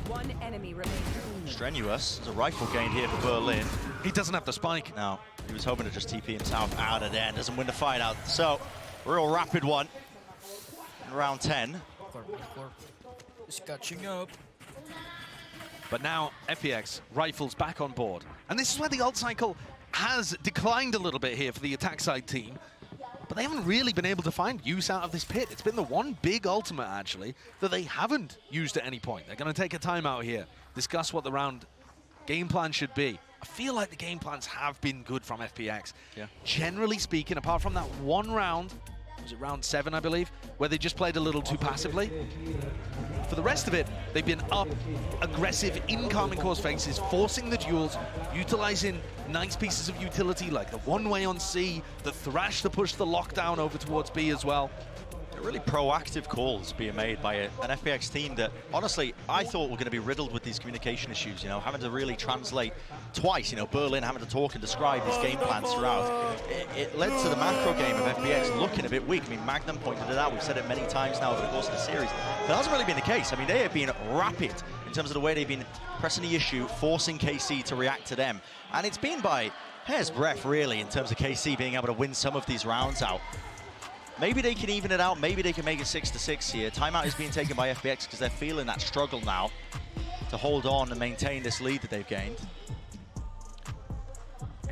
1 enemy remaining. Strenuous. There's a rifle gained here for Berlin. He doesn't have the spike. No, he was hoping to just TP himself out of there and doesn't win the fight out. So, real rapid one. Round 10. Corp is catching up. But now FPX rifles back on board. And this is where the ult cycle has declined a little bit here for the attack side team. But they haven't really been able to find use out of this pit. It's been the one big ultimate, actually, that they haven't used at any point. They're going to take a timeout here, discuss what the round game plan should be. I feel like the game plans have been good from FPX. Yeah. Generally speaking, apart from that one round, was it round 7, I believe, where they just played a little too passively. For the rest of it, they've been up, aggressive in Karmine Corp's faces, forcing the duels, utilizing nice pieces of utility like the one-way on C, the Thrash to push the lockdown over towards B as well. Really proactive calls being made by an FPX team that, honestly, I thought were going to be riddled with these communication issues, you know, having to really translate twice, you know, Berlin having to talk and describe his game plans throughout. It led to the macro game of FPX looking a bit weak. I mean, Magnum pointed it out. We've said it many times now over the course of the series. That hasn't really been the case. I mean, they have been rapid in terms of the way they've been pressing the issue, forcing KC to react to them. And it's been by hair's breadth, really, in terms of KC being able to win some of these rounds out. Maybe they can even it out. Maybe they can make it 6-6 here. Timeout is being taken by FPX because they're feeling that struggle now to hold on and maintain this lead that they've gained.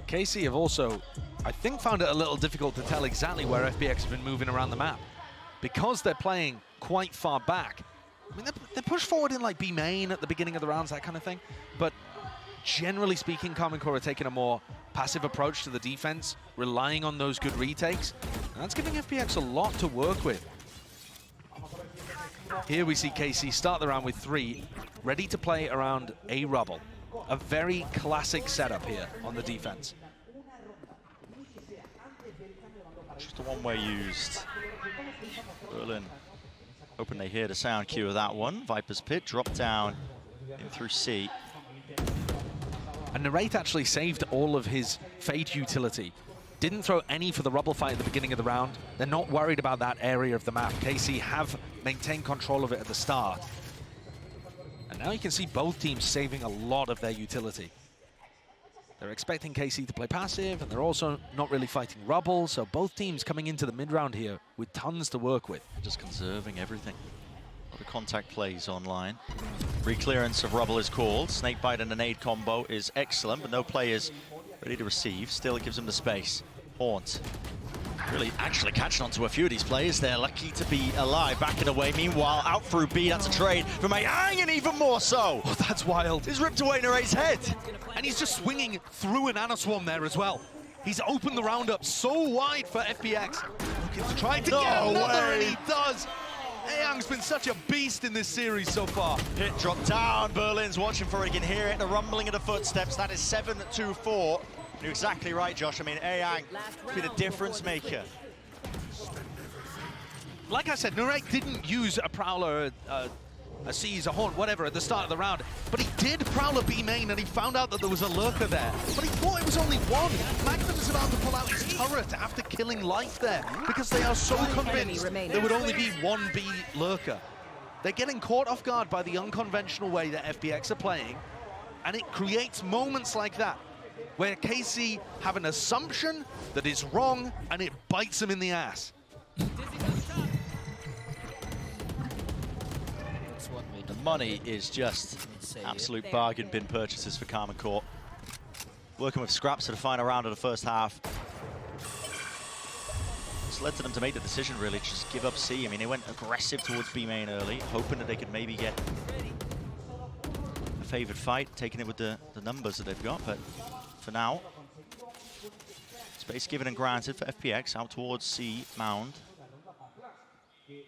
KC have also, I think, found it a little difficult to tell exactly where FPX have been moving around the map. Because they're playing quite far back. I mean, they push forward in like B main at the beginning of the rounds, that kind of thing. But generally speaking, Karmine Corp are taking a more passive approach to the defense, relying on those good retakes. And that's giving FPX a lot to work with. Here we see KC start the round with 3, ready to play around A Rubble. A very classic setup here on the defense. Just a one-way used. Berlin hoping they hear the sound cue of that one. Viper's Pit dropped down in through C. And Narrate actually saved all of his Fade utility. Didn't throw any for the Rubble fight at the beginning of the round. They're not worried about that area of the map. KC have maintained control of it at the start. And now you can see both teams saving a lot of their utility. They're expecting KC to play passive, and they're also not really fighting Rubble, so both teams coming into the mid-round here with tons to work with. Just conserving everything. A lot of contact plays online. Reclearance of Rubble is called. Snakebite and a nade combo is excellent, but no players ready to receive. Still, it gives them the space. Haunt really actually catching onto a few of these players. They're lucky to be alive, backing away. Meanwhile, out through B, that's a trade from Ayang, and even more so. Oh, that's wild. He's ripped away Narrate's head. And he's just swinging through an Anaswarm there as well. He's opened the round up so wide for FPX. Looking to try to get another, and he does. Ayoung's been such a beast in this series so far. Hit drop down. Berlin's watching for it. He can hear it. The rumbling of the footsteps. That is 7-2-4. You're exactly right, Josh. I mean, Ayang has been a difference maker. Like I said, Nurek didn't use a Prowler, a Seize, a Haunt, whatever, at the start of the round. But he did Prowler B main, and he found out that there was a Lurker there. But he thought it was only one. Magnum is about to pull out his turret after killing Life there, because they are so convinced there would only be one B Lurker. They're getting caught off guard by the unconventional way that FPX are playing, and it creates moments like that, where KC have an assumption that is wrong, and it bites them in the ass. The money is just absolute bargain bin purchases for Karmine Corp. Working with scraps for the final round of the first half. It's led to them to make the decision, really, to just give up C. I mean, they went aggressive towards B main early, hoping that they could maybe get a favored fight, taking it with the numbers that they've got. But for now, space given and granted for FPX out towards C mound.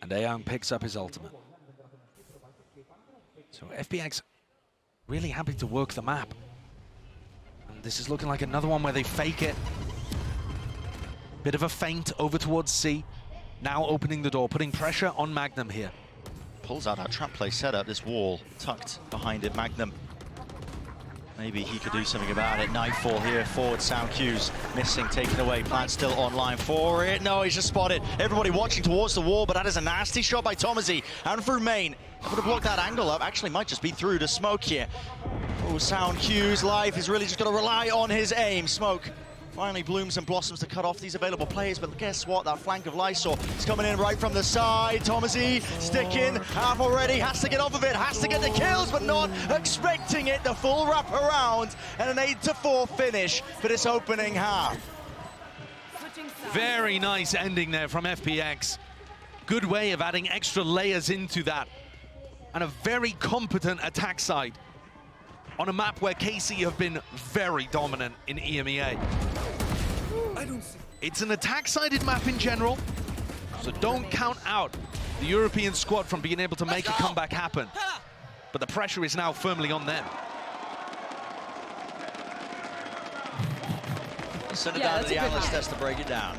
And Ayang picks up his ultimate. So FPX really happy to work the map. And this is looking like another one where they fake it. Bit of a feint over towards C. Now opening the door, putting pressure on Magnum here. Pulls out that trap play setup, this wall tucked behind it. Magnum, maybe he could do something about it. Nightfall here, forward sound cues, missing, taken away. Plan still online for it. No, he's just spotted. Everybody watching towards the wall, but that is a nasty shot by Thomasy. And through main, able to block that angle up. Actually, might just be through the smoke here. Oh, sound cues, Life is really just going to rely on his aim. Smoke finally blooms and blossoms to cut off these available players, but guess what? That flank of Lysor is coming in right from the side. Thomasy sticking, half already, has to get off of it, has to get the kills, but not expecting it. The full wrap around and an 8-4 finish for this opening half. Very nice ending there from FPX. Good way of adding extra layers into that. And a very competent attack side on a map where KC have been very dominant in EMEA. It's an attack-sided map in general, so don't count out the European squad from being able to make a comeback happen. But the pressure is now firmly on them. Send it down to the analyst desk to break it down.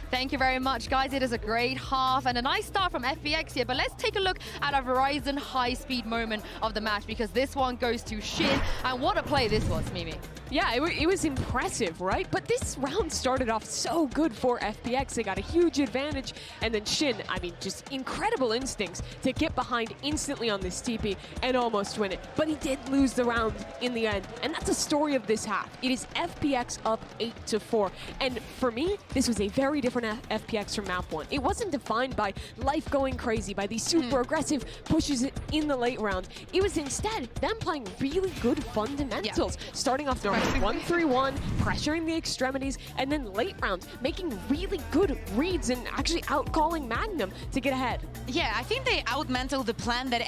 Thank you very much, guys. It is a great half and a nice start from FPX here. But let's take a look at a Verizon high-speed moment of the match, because this one goes to Shin. And what a play this was, Mimi. Yeah, it was impressive, right? But this round started off so good for FPX. They got a huge advantage. And then Shin, I mean, just incredible instincts to get behind instantly on this TP and almost win it. But he did lose the round in the end. And that's the story of this half. It is FPX up 8-4. And for me, this was a very different FPX from map 1. It wasn't defined by Life going crazy, by these super aggressive pushes in the late round. It was instead them playing really good fundamentals. Starting off their 1-3-1, pressuring the extremities, and then late rounds making really good reads and actually out-calling Magnum to get ahead. Yeah, I think they out-mental the plan that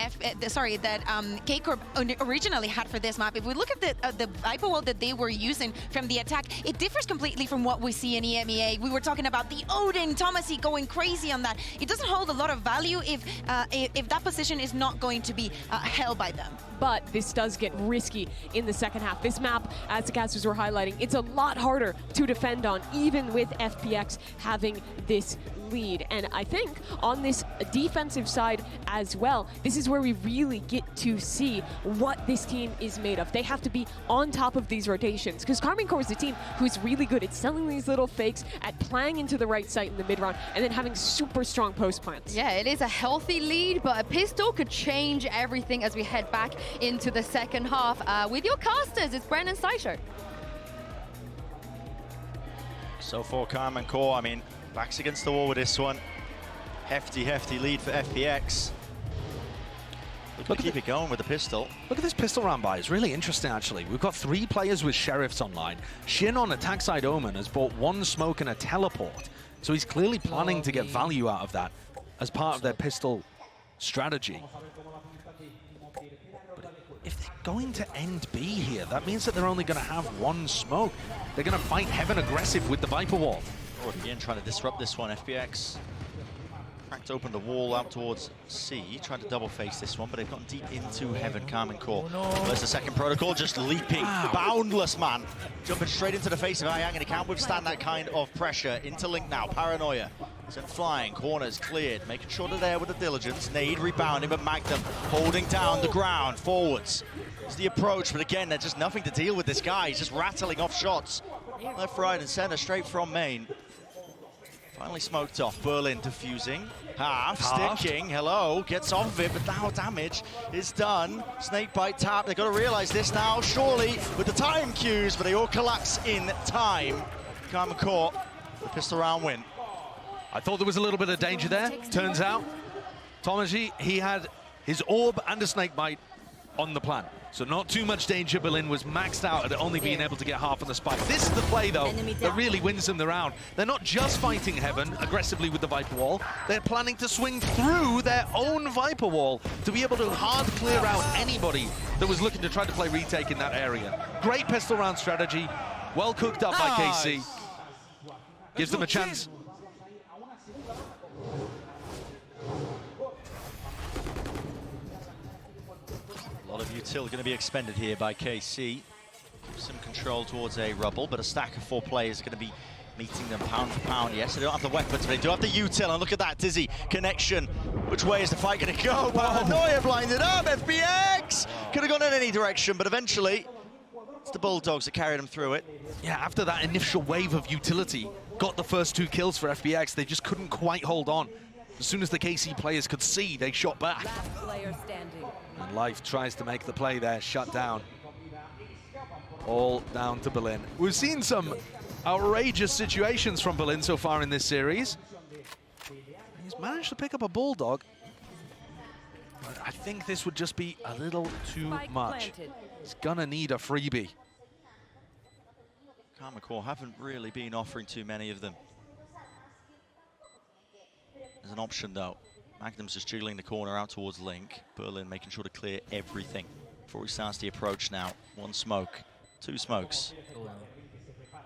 K-Corp originally had for this map. If we look at the Viper wall that they were using from the attack, it differs completely from what we see in EMEA. We were talking about the Odin, Thomasy going crazy on that. It doesn't hold a lot of value if that position is not going to be held by them. But this does get risky in the second half. This map, as the casters were highlighting, it's a lot harder to defend on, even with FPX having this lead. And I think on this defensive side as well, this is where we really get to see what this team is made of. They have to be on top of these rotations, because Karmine Corp is a team who's really good at selling these little fakes, at playing into the right site in the mid round, and then having super strong post plants. Yeah, it is a healthy lead, but a pistol could change everything as we head back into the second half. With your casters, it's Brandon Sysho. So for Karmine Corp, I mean, backs against the wall with this one. Hefty lead for FPX. Look to keep it going with the pistol. Look at this pistol round by. It's really interesting, actually. We've got 3 players with Sheriffs online. Shin on attack side Omen has bought 1 smoke and a teleport. So he's clearly planning to get value out of that as part of their pistol strategy. But if they're going to end B here, that means that they're only going to have 1 smoke. They're going to fight heaven aggressive with the Viper wall. Oh, again, trying to disrupt this one, FPX. cracked open the wall out towards C. Tried to double face this one, but they've gotten deep into heaven. Karmine Corp. There's the second protocol, just leaping. Boundless, man. Jumping straight into the face of Ayang, and he can't withstand that kind of pressure. Into Link now, Paranoia. Sent flying, corners cleared, making sure they're there with the diligence. Nade rebounding, but Magnum holding down the ground, forwards. It's the approach, but again, there's just nothing to deal with this guy. He's just rattling off shots. Left, right, and center, straight from main. Finally smoked off. Berlin defusing. Half, sticking, hello, gets off of it, but now damage is done. Snakebite tap, they've got to realize this now, surely, with the time cues, but they all collapse in time. Karmine Corp, the pistol round win. I thought there was a little bit of danger there. Turns out, Tomaji, he had his orb and a snakebite on the plan. So not too much danger. Berlin was maxed out at only being able to get half on the spike. This is the play, though, that really wins them the round. They're not just fighting heaven aggressively with the Viper wall. They're planning to swing through their own Viper wall to be able to hard clear out anybody that was looking to try to play retake in that area. Great pistol round strategy. Well cooked up by KC. Gives them a chance. A lot of util going to be expended here by KC. Some control towards a rubble, but a stack of 4 players going to be meeting them pound for pound. Yes, they don't have the weapons, but they do have the util. And look at that, Dizzy connection. Which way is the fight going to go? Paranoia blinded up. FPX could have gone in any direction, but eventually it's the Bulldogs that carried them through it. Yeah, after that initial wave of utility, got the first 2 kills for FPX. They just couldn't quite hold on. As soon as the KC players could see, they shot back. Last player standing. And Life tries to make the play there, shut down. All down to Berlin. We've seen some outrageous situations from Berlin so far in this series. He's managed to pick up a Bulldog. But I think this would just be a little too much. He's gonna need a freebie. Karmine Corp haven't really been offering too many of them. There's an option, though. Magnum's just jiggling the corner out towards Link. Berlin making sure to clear everything before he starts the approach now. 1 smoke, 2 smokes.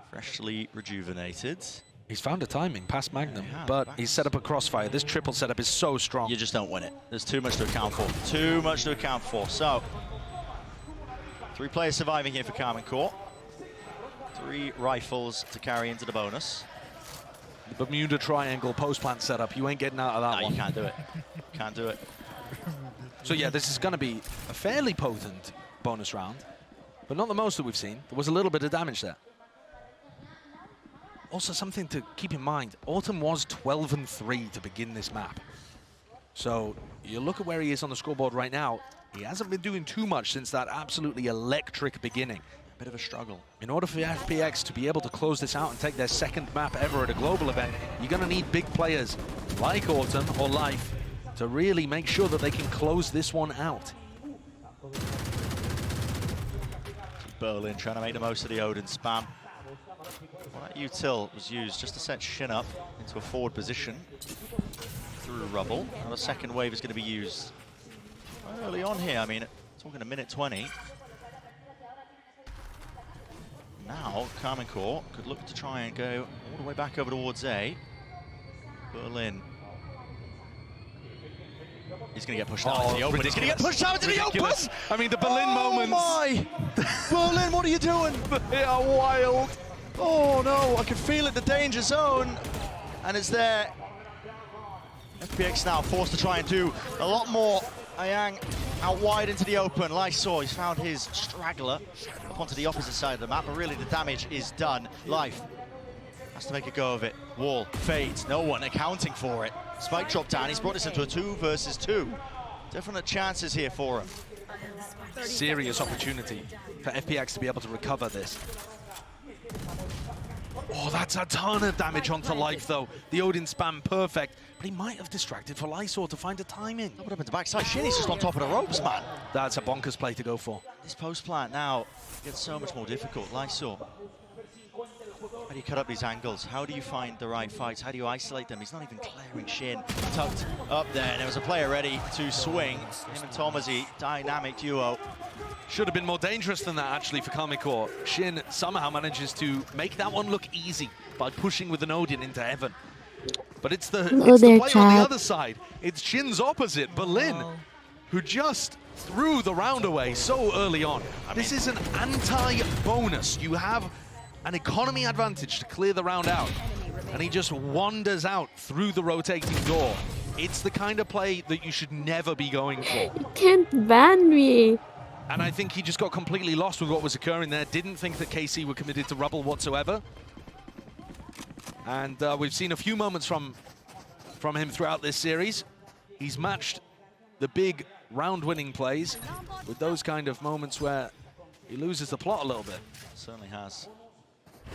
Freshly rejuvenated. He's found a timing past Magnum, but he's set up a crossfire. This triple setup is so strong. You just don't win it. There's too much to account for. Too much to account for. So, 3 players surviving here for Karmine Corp. 3 rifles to carry into the bonus. The Bermuda Triangle post-plant setup, you ain't getting out of that one. You can't do it. Can't do it. So yeah, this is going to be a fairly potent bonus round, but not the most that we've seen. There was a little bit of damage there. Also something to keep in mind, Autumn was 12-3 to begin this map. So you look at where he is on the scoreboard right now, he hasn't been doing too much since that absolutely electric beginning. Bit of a struggle. In order for FPX to be able to close this out and take their 2nd map ever at a global event, you're going to need big players like Autumn or Life to really make sure that they can close this one out. Berlin trying to make the most of the Odin spam. Well, that util was used just to set Shin up into a forward position through rubble. Now the 2nd wave is going to be used early on here. I mean, talking a minute 20. Now, Karmine Corp could look to try and go all the way back over towards A. Berlin. He's going to get pushed out into the open. He's going to get pushed out into the open! I mean, the Berlin moments. My! Berlin, what are you doing? They are wild. Oh no, I can feel it, the danger zone. And it's there. FPX now forced to try and do a lot more. Ayang out wide into the open. Lysor, he's found his straggler up onto the opposite side of the map, but really the damage is done. Life has to make a go of it. Wall fades, no one accounting for it. Spike drop down, he's brought this into a 2 versus 2. Definite chances here for him. Serious opportunity for FPX to be able to recover this. Oh, that's a ton of damage onto Life, though. The Odin spam perfect, but he might have distracted for Lysor to find a timing. That would have been to backside. Shinny's just on top of the ropes, man. That's a bonkers play to go for. This post plant now gets so much more difficult. Lysor, how do you cut up these angles? How do you find the right fights? How do you isolate them? He's not even clearing Shin. Tucked up there, and there was a player ready to swing. Him and Tomaji, dynamic duo. Should have been more dangerous than that, actually, for Karmine Corp. Shin somehow manages to make that one look easy by pushing with an Odin into heaven. But it's the there, player on the chat. other side. It's Shin's opposite, Berlin, who just threw the round away so early on. This is an anti-bonus. You have an economy advantage to clear the round out, and he just wanders out through the rotating door. It's the kind of play that you should never be going for. You can't ban me. And I think he just got completely lost with what was occurring there. Didn't think that KC were committed to rubble whatsoever. And we've seen a few moments from him throughout this series. He's matched the big round-winning plays with those kind of moments where he loses the plot a little bit. Certainly has.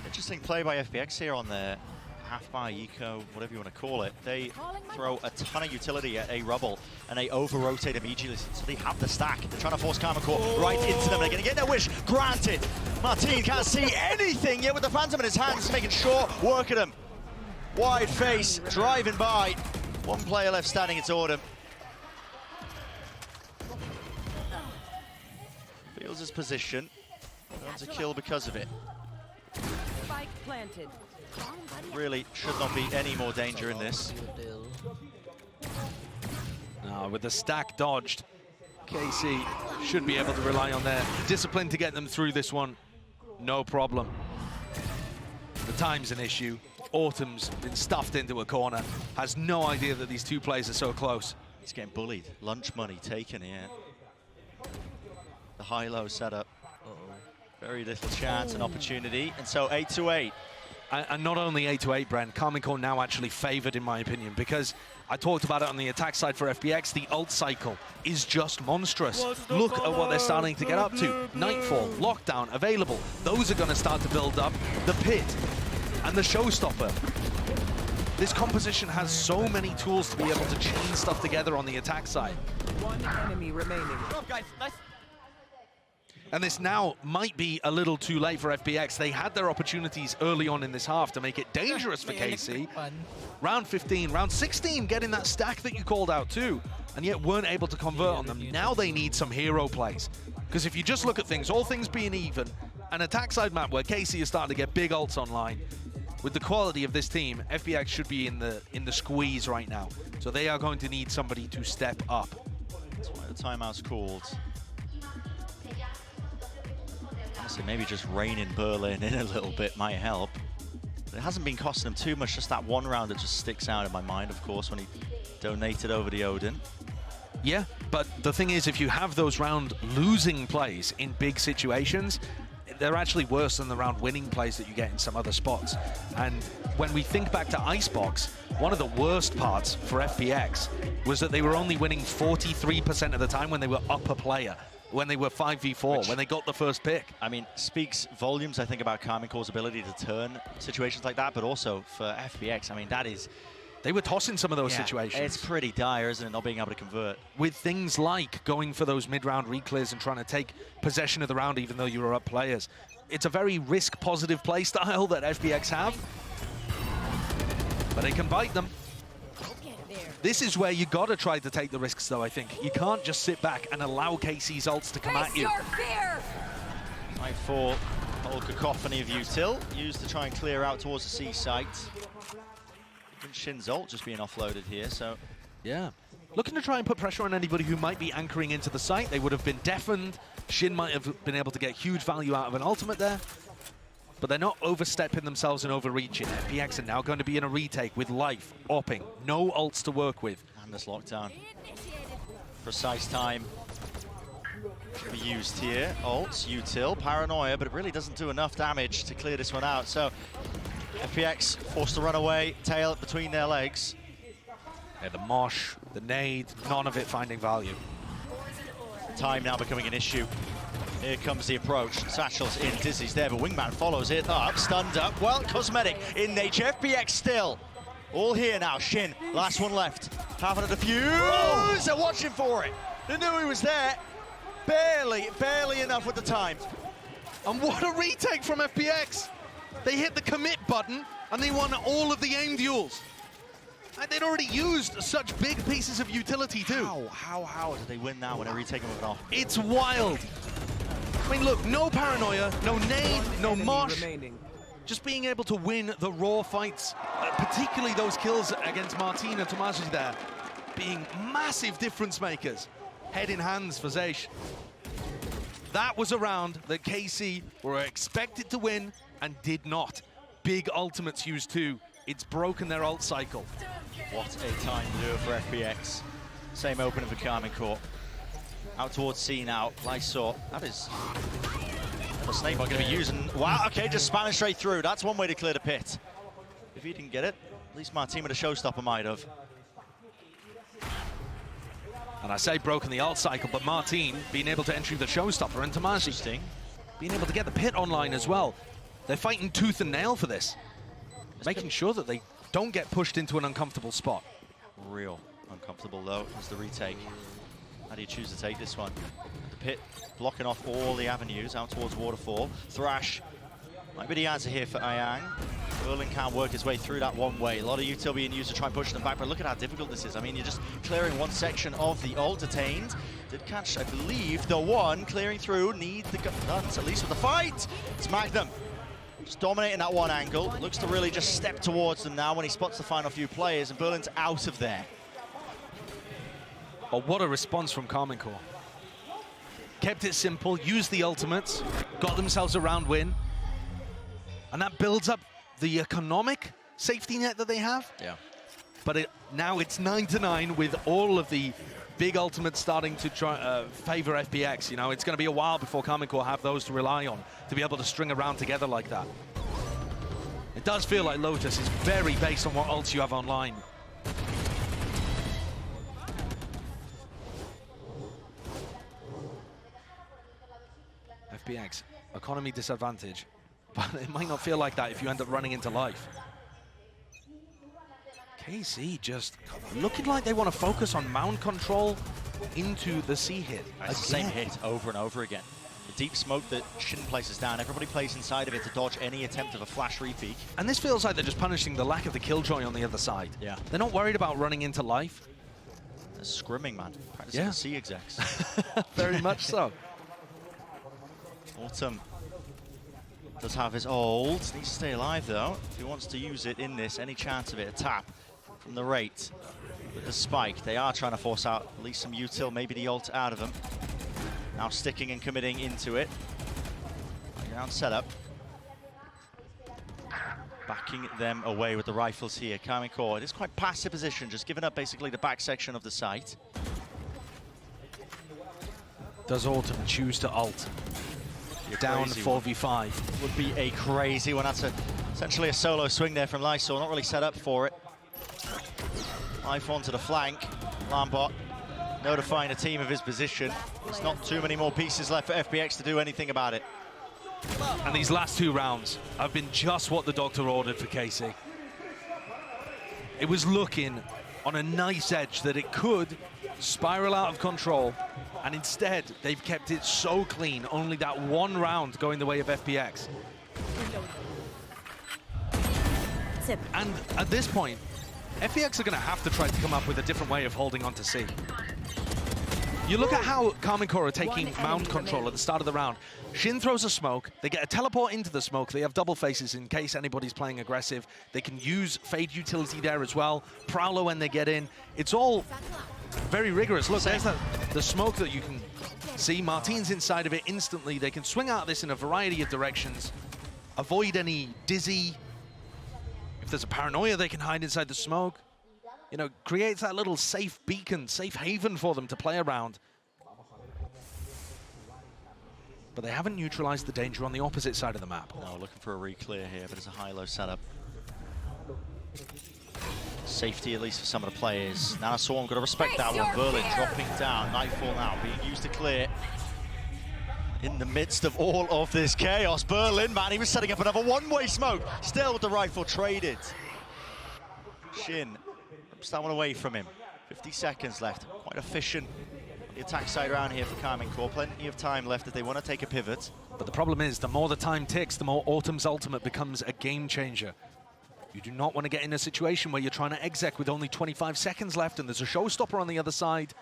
Interesting play by FPX here on their half-bar eco, whatever you want to call it. They throw a ton of utility at a rubble, and they over-rotate immediately, so they have the stack. They're trying to force Karmine right into them. They're going to get their wish granted. Martin can't see anything yet with the Phantom in his hands, making short work at him. Wide face, driving by. One player left standing, it's Autumn. Feels his position. Earns a kill because of it. Spike planted. Really should not be any more danger in this. With the stack dodged, KC should be able to rely on their discipline to get them through this one. No problem. The time's an issue. Autumn's been stuffed into a corner, has no idea that these two players are so close. He's getting bullied. Lunch money taken here. The high-low setup. Very little chance and opportunity, and so 8-8. And not only 8-8, Bren, Karmine now actually favored in my opinion, because I talked about it on the attack side for FPX, the ult cycle is just monstrous. Look at what they're starting to get up to. Nightfall, Lockdown, available. Those are going to start to build up. The Pit and the Showstopper. This composition has so many tools to be able to chain stuff together on the attack side. One enemy remaining. Guys, nice. And this now might be a little too late for FPX. They had their opportunities early on in this half to make it dangerous for KC. Round 15, round 16, getting that stack that you called out too, and yet weren't able to convert on them. Now they need some hero plays. Because if you just look at things, all things being even, an attack side map where KC is starting to get big ults online, with the quality of this team, FPX should be in the squeeze right now. So they are going to need somebody to step up. That's why the timeout's called. Honestly, maybe just reining Berlin in a little bit might help. But it hasn't been costing him too much, just that one round that just sticks out in my mind, of course, when he donated over the Odin. Yeah, but the thing is, if you have those round losing plays in big situations, they're actually worse than the round winning plays that you get in some other spots. And when we think back to Icebox, one of the worst parts for FPX was that they were only winning 43% of the time when they were up a player, when they were 5v4, when they got the first pick. I mean, speaks volumes, I think, about Karmine's ability to turn situations like that, but also for FPX, I mean, that is... They were tossing some of those situations. It's pretty dire, isn't it, not being able to convert. With things like going for those mid-round reclears and trying to take possession of the round even though you were up players. It's a very risk-positive play style that FPX have. But they can bite them. This is where you gotta try to take the risks though, I think. You can't just sit back and allow KC's ults to come at you. Nightfall, whole cacophony of util, used to try and clear out towards the C site. Even Shin's ult just being offloaded here, so... Yeah. Looking to try and put pressure on anybody who might be anchoring into the site. They would have been deafened. Shin might have been able to get huge value out of an ultimate there. But they're not overstepping themselves and overreaching. FPX are now going to be in a retake with life, opping, no ults to work with. And this lockdown. Precise time to be used here. Ults, util, paranoia, but it really doesn't do enough damage to clear this one out. So FPX forced to run away, tail between their legs. Yeah, the mosh, the nade, none of it finding value. Time now becoming an issue. Here comes the approach. Satchel's in, Dizzy's there, but Wingman follows it up, stunned up. Well, cosmetic in nature. FPX still. All here now. Shin, last one left. Having a defuse. They're watching for it. They knew he was there. Barely enough with the time. And what a retake from FPX. They hit the commit button and they won all of the aim duels. And they'd already used such big pieces of utility too. How did they win now when they're retaking with an off? It's wild. I mean, look, no paranoia, no nade, no mosh. just being able to win the raw fights, particularly those kills against Martin and Tomasz there, being massive difference makers. Head in hands for Zeish. That was a round that KC were expected to win and did not. Big ultimates used too. It's broken their ult cycle. What a time to do it for FPX. Same opener for Karmine Corp. Out towards C now. Lysor. That is a snake bot going to be using. Wow, okay, just spamming straight through. That's one way to clear the pit. If he didn't get it, at least Martin with a showstopper might have. And I say broken the ult cycle, but Martin being able to enter the showstopper, and Tomasz being able to get the pit online as well. They're fighting tooth and nail for this. Making sure that they don't get pushed into an uncomfortable spot. Real uncomfortable though is the retake. How do you choose to take this one? The pit blocking off all the avenues out towards Waterfall. Thrash might be the answer here for Ayang. Berlin can't work his way through that one way. A lot of util being used to try and push them back, but look at how difficult this is. I mean, you're just clearing one section of the ult. Detained. Did catch, I believe, the one. Clearing through. Need the guns, at least with the fight. It's Magnum. Just dominating that one angle. Looks to really just step towards them now when he spots the final few players, and Berlin's out of there. Oh, what a response from Karmine Corp. Kept it simple, used the ultimates, got themselves a round win. And that builds up the economic safety net that they have. Yeah. But now it's 9-9 with all of the big ultimates starting to try favor FPX. You know, it's going to be a while before Karmine Corp have those to rely on to be able to string a round together like that. It does feel like Lotus is very based on what ults you have online. FPX, economy disadvantage, but it might not feel like that if you end up running into life. KC just looking like they want to focus on mound control into the C hit. It's the same hit over and over again. The deep smoke that Shin places down, everybody plays inside of it to dodge any attempt of a flash repeat. And this feels like they're just punishing the lack of the killjoy on the other side. Yeah. They're not worried about running into life. They're scrimming, man. Practicing the C execs. Very much so. Autumn does have his ult. Needs to stay alive though. If he wants to use it in this, any chance of it, a tap from the rate. With the spike, they are trying to force out at least some util, maybe the ult out of them. Now sticking and committing into it. Ground setup. Backing them away with the rifles here. Karmine Corp, it is quite passive position, just giving up basically the back section of the site. Does Autumn choose to ult? Down 4v5. Would be a crazy one. That's essentially a solo swing there from Lysor. Not really set up for it. Life onto the flank. Lambot notifying the team of his position. There's not too many more pieces left for FPX to do anything about it. And these last two rounds have been just what the doctor ordered for KC. It was looking on a nice edge that it could spiral out of control, and instead they've kept it so clean, only that one round going the way of FPX. And at this point, FPX are going to have to try to come up with a different way of holding on to C. You look at how Karmine Corp are taking mound control at the start of the round. Shin throws a smoke, they get a teleport into the smoke, they have double faces in case anybody's playing aggressive. They can use Fade utility there as well, Prowler when they get in. It's all very rigorous. Look, there's the smoke that you can see. Martin's inside of it instantly. They can swing out this in a variety of directions, avoid any dizzy. If there's a paranoia, they can hide inside the smoke. You know, creates that little safe beacon, safe haven for them to play around. But they haven't neutralized the danger on the opposite side of the map. No, looking for a re-clear here, but it's a high-low setup. Safety, at least for some of the players. Now Storm got to respect that one. Berlin dropping down. Nightfall now being used to clear. In the midst of all of this chaos, Berlin, man, he was setting up another one-way smoke. Still with the rifle traded. Shin rips that one away from him. 50 seconds left. Quite efficient on the attack side around here for Karmine Corp. Plenty of time left if they want to take a pivot. But the problem is, the more the time ticks, the more Autumn's ultimate becomes a game changer. You do not want to get in a situation where you're trying to exec with only 25 seconds left and there's a showstopper on the other side.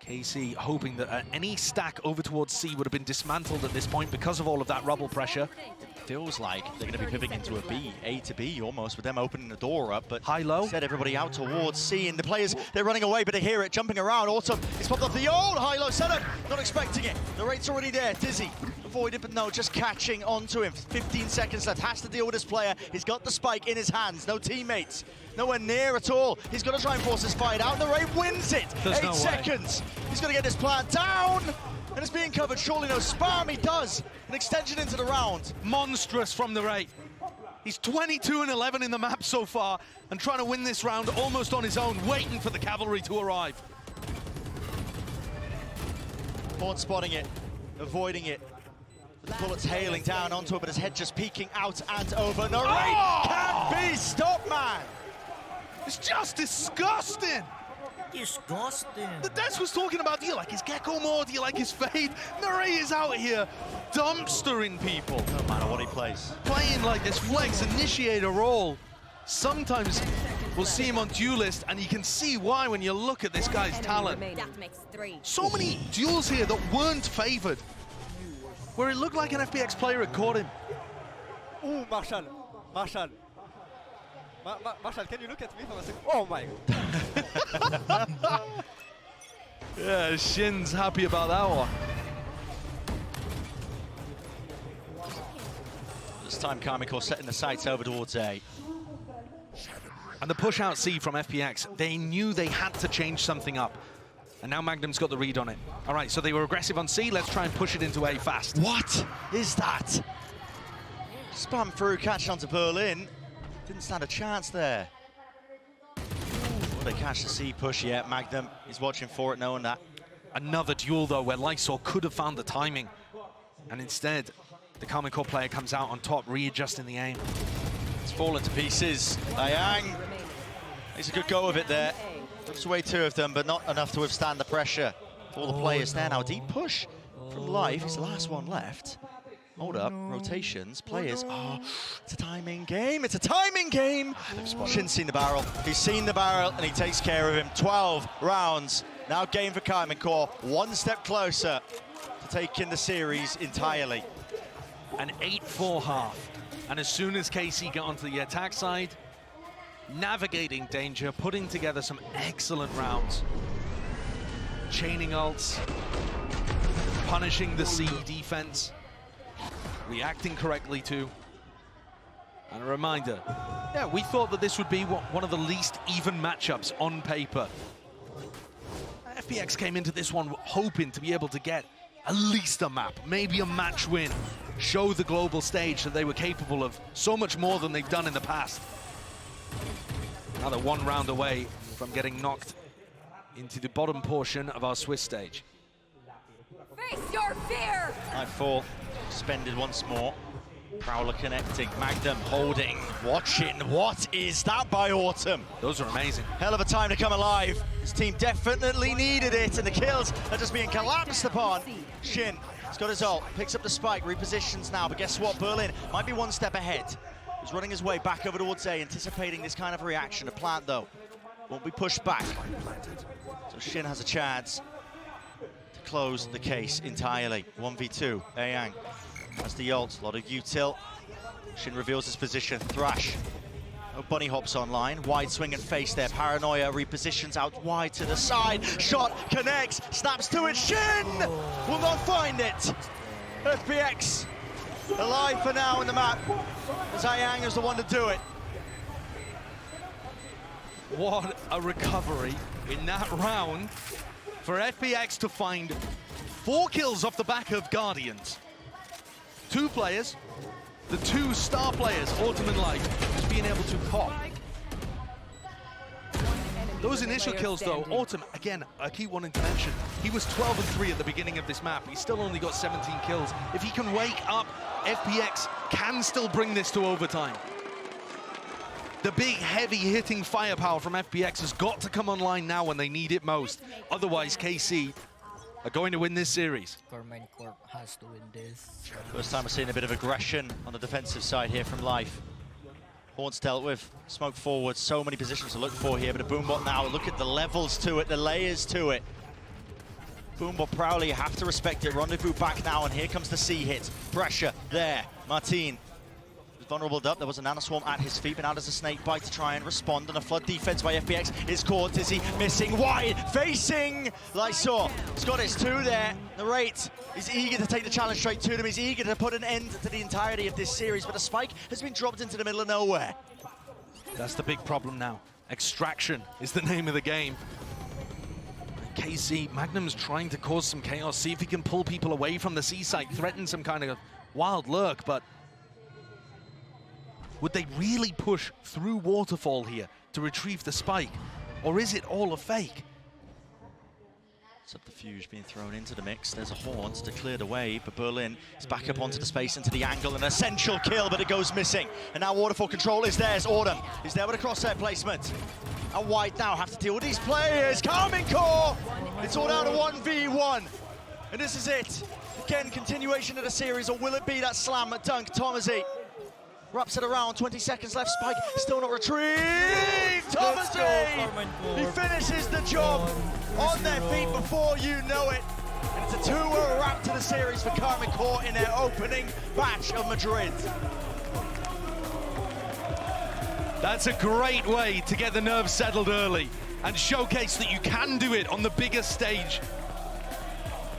KC hoping that any stack over towards C would have been dismantled at this point because of all of that rubble pressure. Feels like they're going to be pivoting into a B, A to B almost, with them opening the door up, but high-low. Set everybody out towards C, and the players, they're running away, but they hear it jumping around. Autumn, he's popped up the old high-low setup, not expecting it. The rate's already there. Dizzy avoided, but no, just catching onto him. 15 seconds left, has to deal with his player. He's got the spike in his hands, no teammates, nowhere near at all. He's got to try and force his fight out, and the Ray wins it. There's 8 no way. seconds. He's going to get his plant down. And it's being covered, surely no spam, he does. An extension into the round. Monstrous from the Ray. He's 22-11 in the map so far and trying to win this round almost on his own, waiting for the cavalry to arrive. Horn spotting it, avoiding it. The bullets hailing down onto it, but his head just peeking out and over. No, Ray can't be stopped, man. It's just disgusting. Disgusting. The Des was talking about, do you like his Gecko more? Do you like his fade? Ray is out here dumpstering people. No matter what he plays. Playing like this flex initiator role. Sometimes we'll see him on duelist, and you can see why when you look at this guy's talent. That makes 3. So many duels here that weren't favored, where it looked like an FPX player had caught him. Ooh, Marshall. Marshall. Marshall, can you look at me for a second? Oh my god. Yeah, Shin's happy about that one. This time Karmine setting the sights over towards A. And the push out C from FPX, they knew they had to change something up. And now Magnum's got the read on it. All right, so they were aggressive on C. Let's try and push it into A fast. What is that? Spam through, catch onto Berlin. Didn't stand a chance there. Well, they catch the C push yet. Magnum is watching for it, knowing that. Another duel, though, where Lysol could have found the timing. And instead, the Karmine Corp player comes out on top, readjusting the aim. It's fallen to pieces. Ayang makes a good go of it there. Looks away 2 of them, but not enough to withstand the pressure. All the players there now. Deep push from Life. He's the last one left. Hold up, rotations, players. Oh, it's a timing game. It's a timing game. Shin's seen the barrel. He's seen the barrel, and he takes care of him. 12 rounds. Now game for Karmine Corp. 1 step closer to taking the series entirely. An 8-4 half. And as soon as KC got onto the attack side, navigating danger, putting together some excellent rounds. Chaining ults, punishing the C defense, reacting correctly too. And a reminder, yeah, we thought that this would be one of the least even matchups on paper. FPX came into this one hoping to be able to get at least a map, maybe a match win, show the global stage that they were capable of so much more than they've done in the past. Now they're 1 round away from getting knocked into the bottom portion of our Swiss stage. Face your fear! 9-4, suspended once more. Prowler connecting, Magnum holding, watching. What is that by Autumn? Those are amazing. Hell of a time to come alive. His team definitely needed it, and the kills are just being collapsed upon. Shin has got his ult, picks up the spike, repositions now, but guess what? Berlin might be 1 step ahead. He's running his way back over towards A, anticipating this kind of reaction. A plant, though, won't be pushed back. So Shin has a chance to close the case entirely. 1v2, Ayang has the ult, a lot of util. Shin reveals his position, Thrash. No bunny hops online, wide swing and face there. Paranoia repositions out wide to the side. Shot connects, snaps to it. Shin will not find it. FPX alive for now in the map, as Ayang is the one to do it. What a recovery in that round for FPX to find 4 kills off the back of Guardians. 2 players, the 2 star players, Autumn and Light, just being able to pop. Those initial kills, though, Autumn, again, I keep wanting to mention, he was 12-3 at the beginning of this map. He's still only got 17 kills. If he can wake up, FPX can still bring this to overtime. The big, heavy-hitting firepower from FPX has got to come online now when they need it most. Otherwise, KC are going to win this series. Karmine Corp has to win this. First time we're seeing a bit of aggression on the defensive side here from Life. Horns dealt with, smoke forward, so many positions to look for here, but a boombot now, look at the levels to it, the layers to it. Boom, but Prowley, you have to respect it. Rendezvous back now, and here comes the C hit. Pressure there. Martin was vulnerable up. There was a nanoswarm at his feet, but now there's a snake bite to try and respond. And a flood defense by FPX is caught. Dizzy missing wide, facing Lysor. He's got his 2 there. The rate is eager to take the challenge straight to them. He's eager to put an end to the entirety of this series, but a spike has been dropped into the middle of nowhere. That's the big problem now. Extraction is the name of the game. KC, Magnum's trying to cause some chaos, see if he can pull people away from the C site, threaten some kind of wild lurk, but would they really push through Waterfall here to retrieve the spike? Or is it all a fake? Subterfuge being thrown into the mix. There's a Haunt to clear the way, but Berlin is back up onto the space, into the angle. An essential kill, but it goes missing. And now Waterfall control is theirs. Autumn is there with a crosshair placement. And White now have to deal with these players. Karmine Corp! It's all down to 1v1. And this is it. Again, continuation of the series, or will it be that slam at dunk? Tomasi wraps it around, 20 seconds left. Spike still not retrieved. Tomasi! He finishes the job on their feet before you know it. And it's a 2-0 wrap to the series for Karmine Corp in their opening batch of Madrid. That's a great way to get the nerves settled early and showcase that you can do it on the biggest stage,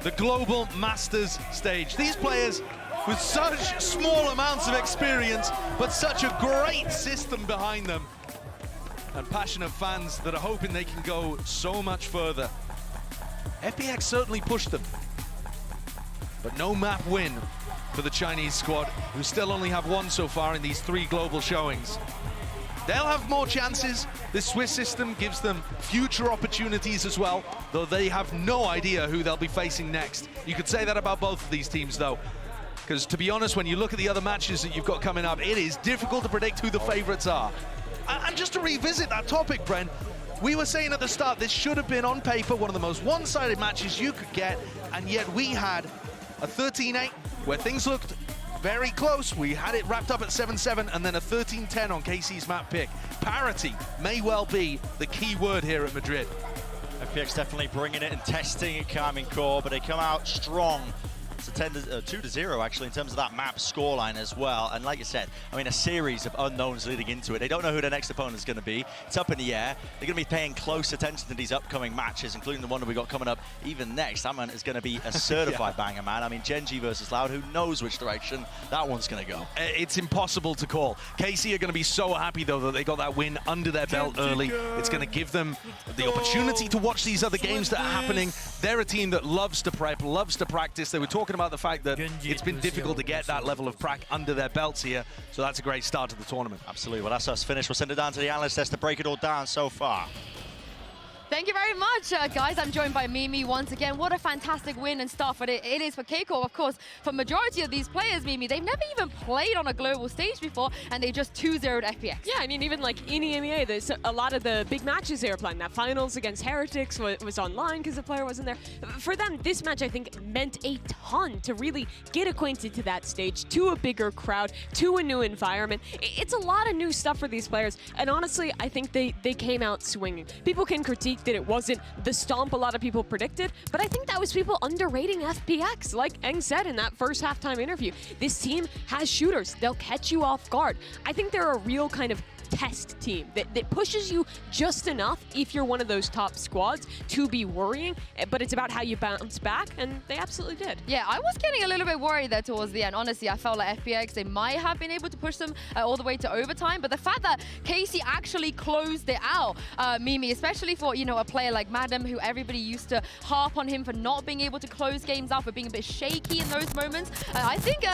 the Global Masters stage. These players with such small amounts of experience, but such a great system behind them, and passionate fans that are hoping they can go so much further. FPX certainly pushed them, but no map win for the Chinese squad, who still only have 1 so far in these 3 global showings. They'll have more chances. This Swiss system gives them future opportunities as well, though they have no idea who they'll be facing next. You could say that about both of these teams, though, because to be honest, when you look at the other matches that you've got coming up, it is difficult to predict who the favorites are. And just to revisit that topic, Bren, we were saying at the start, this should have been on paper one of the most one-sided matches you could get, and yet we had a 13-8 where things looked very close. We had it wrapped up at 7-7, and then a 13-10 on KC's map pick. Parity may well be the key word here at Madrid. FPX definitely bringing it and testing at Karmine Corp, but they come out strong. It's a 2-0 actually in terms of that map scoreline as well. And like you said, I mean, a series of unknowns leading into it. They don't know who the next opponent is going to be. It's up in the air. They're going to be paying close attention to these upcoming matches, including the one that we got coming up even next. That one is going to be a certified banger, man. I mean, Genji versus Loud, who knows which direction that one's going to go. It's impossible to call. KC are going to be so happy, though, that they got that win under their belt early. It's going to give them the opportunity to watch these other games that are happening. They're a team that loves to prep, loves to practice. They were talking about the fact that it's been difficult to get that level of prac under their belts here, so that's a great start to the tournament. Absolutely. Well, that's us finished. We'll send it down to the analyst desk to break it all down so far. Thank you very much, guys. I'm joined by Mimi once again. What a fantastic win and stuff, but it is for K-Corp, of course. For majority of these players, Mimi, they've never even played on a global stage before, and they just 2-0'd FPX. Yeah, I mean, even like in EMEA, there's a lot of the big matches they were playing. That finals against Heretics was online because the player wasn't there. For them, this match, I think, meant a ton to really get acquainted to that stage, to a bigger crowd, to a new environment. It's a lot of new stuff for these players, and honestly, I think they came out swinging. People can critique that it wasn't the stomp a lot of people predicted, but I think that was people underrating FPX. Like Eng said in that first halftime interview, this team has shooters. They'll catch you off guard. I think they're a real kind of test team that pushes you just enough if you're one of those top squads to be worrying, but it's about how you bounce back, and they absolutely did. Yeah, I was getting a little bit worried there towards the end. Honestly, I felt like FPX, they might have been able to push them all the way to overtime, but the fact that KC actually closed it out, Mimi, especially for, you know, a player like Madam, who everybody used to harp on him for not being able to close games out, for being a bit shaky in those moments. I think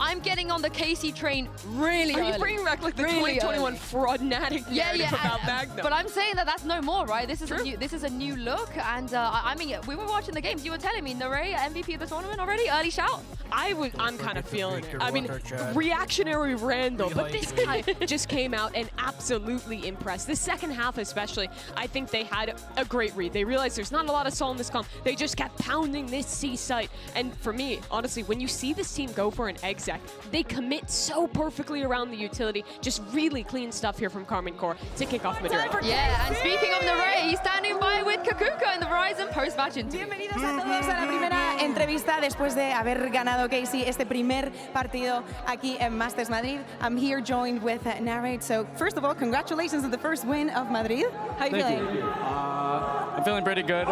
I'm getting on the KC train really early. Are you bringing back like the really 2021 fraudnatic narrative about Magnum? But I'm saying that's no more, right? This is a new look, and I mean, we were watching the games. You were telling me, Nare, MVP of the tournament already, early shout. I'm kind of feeling it. I mean, reactionary Randall, but this guy just came out and absolutely impressed. The second half especially, I think they had a great read. They realized there's not a lot of soul in this comp. They just kept pounding this C site. And for me, honestly, when you see this team go for an exec, they commit so perfectly around the utility, just really clean stuff. stuff here from Karmine Corp to kick off Madrid. Yeah, and speaking of the race, standing by with Kakuka in the Verizon post-match interview. Bienvenidos a todos a la primera entrevista después de haber ganado Casey este primer partido aquí en Masters Madrid. I'm here joined with Narrate. So first of all, congratulations on the first win of Madrid. How are you feeling? I'm feeling pretty good.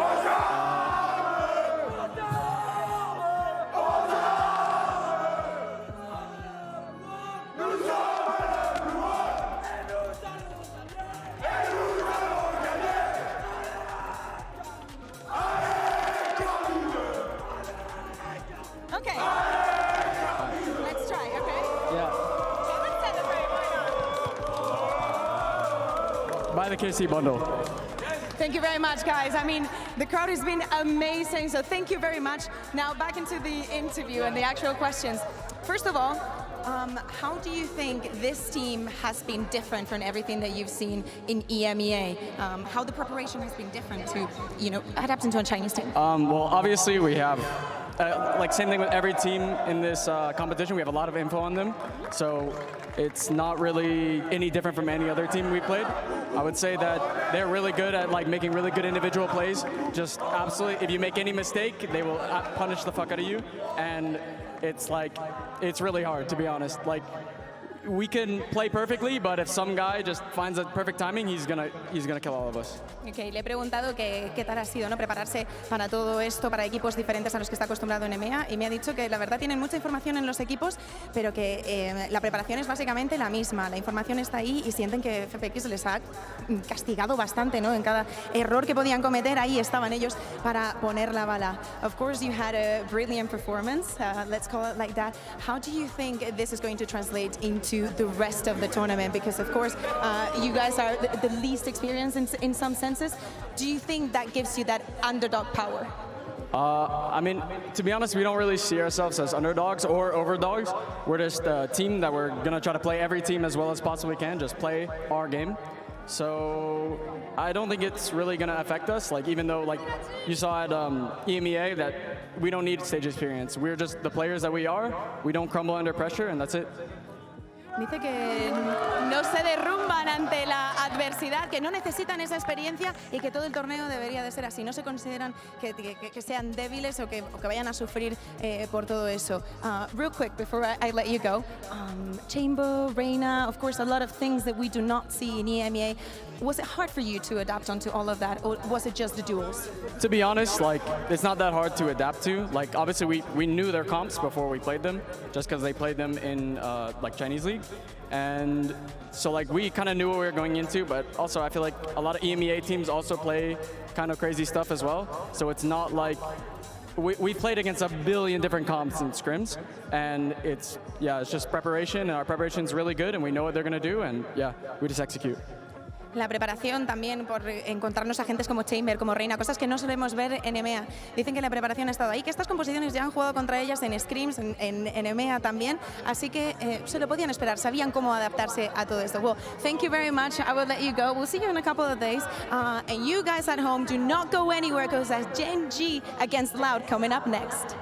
Okay. Let's try, okay? Yeah. Okay, let's celebrate. Buy the KC bundle. Thank you very much, guys. I mean, the crowd has been amazing, so thank you very much. Now, back into the interview and the actual questions. First of all, how do you think this team has been different from everything that you've seen in EMEA? How the preparation has been different to, adapt into a Chinese team? Well, obviously we have, like same thing with every team in this competition. We have a lot of info on them, so it's not really any different from any other team we played. I would say that they're really good at like making really good individual plays. Just absolutely, if you make any mistake, they will punish the fuck out of you, and it's really hard, to be honest. Like, we can play perfectly, but if some guy just finds a perfect timing, he's gonna kill all of us. Okay, le he preguntado qué tal ha sido, ¿no? Prepararse para todo esto, para equipos diferentes a los que está acostumbrado en EMEA, y me ha dicho que la verdad tienen mucha información en los equipos, pero que la preparación es básicamente la misma. La información está ahí y sienten que FPX les ha castigado bastante, ¿no? En cada error que podían cometer, ahí estaban ellos para poner la bala. Of course, you had a brilliant performance, let's call it like that. How do you think this is going to translate into the rest of the tournament? Because of course you guys are the least experienced in some senses. Do you think that gives you that underdog power? I mean, to be honest, we don't really see ourselves as underdogs or overdogs. We're just a team that we're gonna try to play every team as well as possibly can, just play our game. So I don't think it's really gonna affect us. Like, even though, like you saw at EMEA, that we don't need stage experience. We're just the players that we are. We don't crumble under pressure, and that's it. Dice que no se derrumban ante la adversidad, que no necesitan esa experiencia y que todo el torneo debería de ser así. No se consideran que sean débiles o que vayan a sufrir por todo eso. Real quick, before I let you go, Chamber, Reina, of course, a lot of things that we do not see in EMEA. Was it hard for you to adapt onto all of that, or was it just the duels? To be honest, like, it's not that hard to adapt to. Like, obviously we knew their comps before we played them, just because they played them in like Chinese League. And so like we kind of knew what we were going into, but also I feel like a lot of EMEA teams also play kind of crazy stuff as well. So it's not like we've played against a billion different comps and scrims, and it's just preparation, and our preparation's really good, and we know what they're gonna do, and we just execute. La preparación también por encontrarnos a gentes como Chamber, como Reina, cosas que no solemos ver en EMEA. Dicen que la preparación ha estado ahí, que estas composiciones ya han jugado contra ellas en scrims, en EMEA también, así que se lo podían esperar, sabían cómo adaptarse a todo esto. Well, thank you very much. I will let you go. We'll see you in a couple of days. And you guys at home, do not go anywhere, because there's Gen G against Loud coming up next.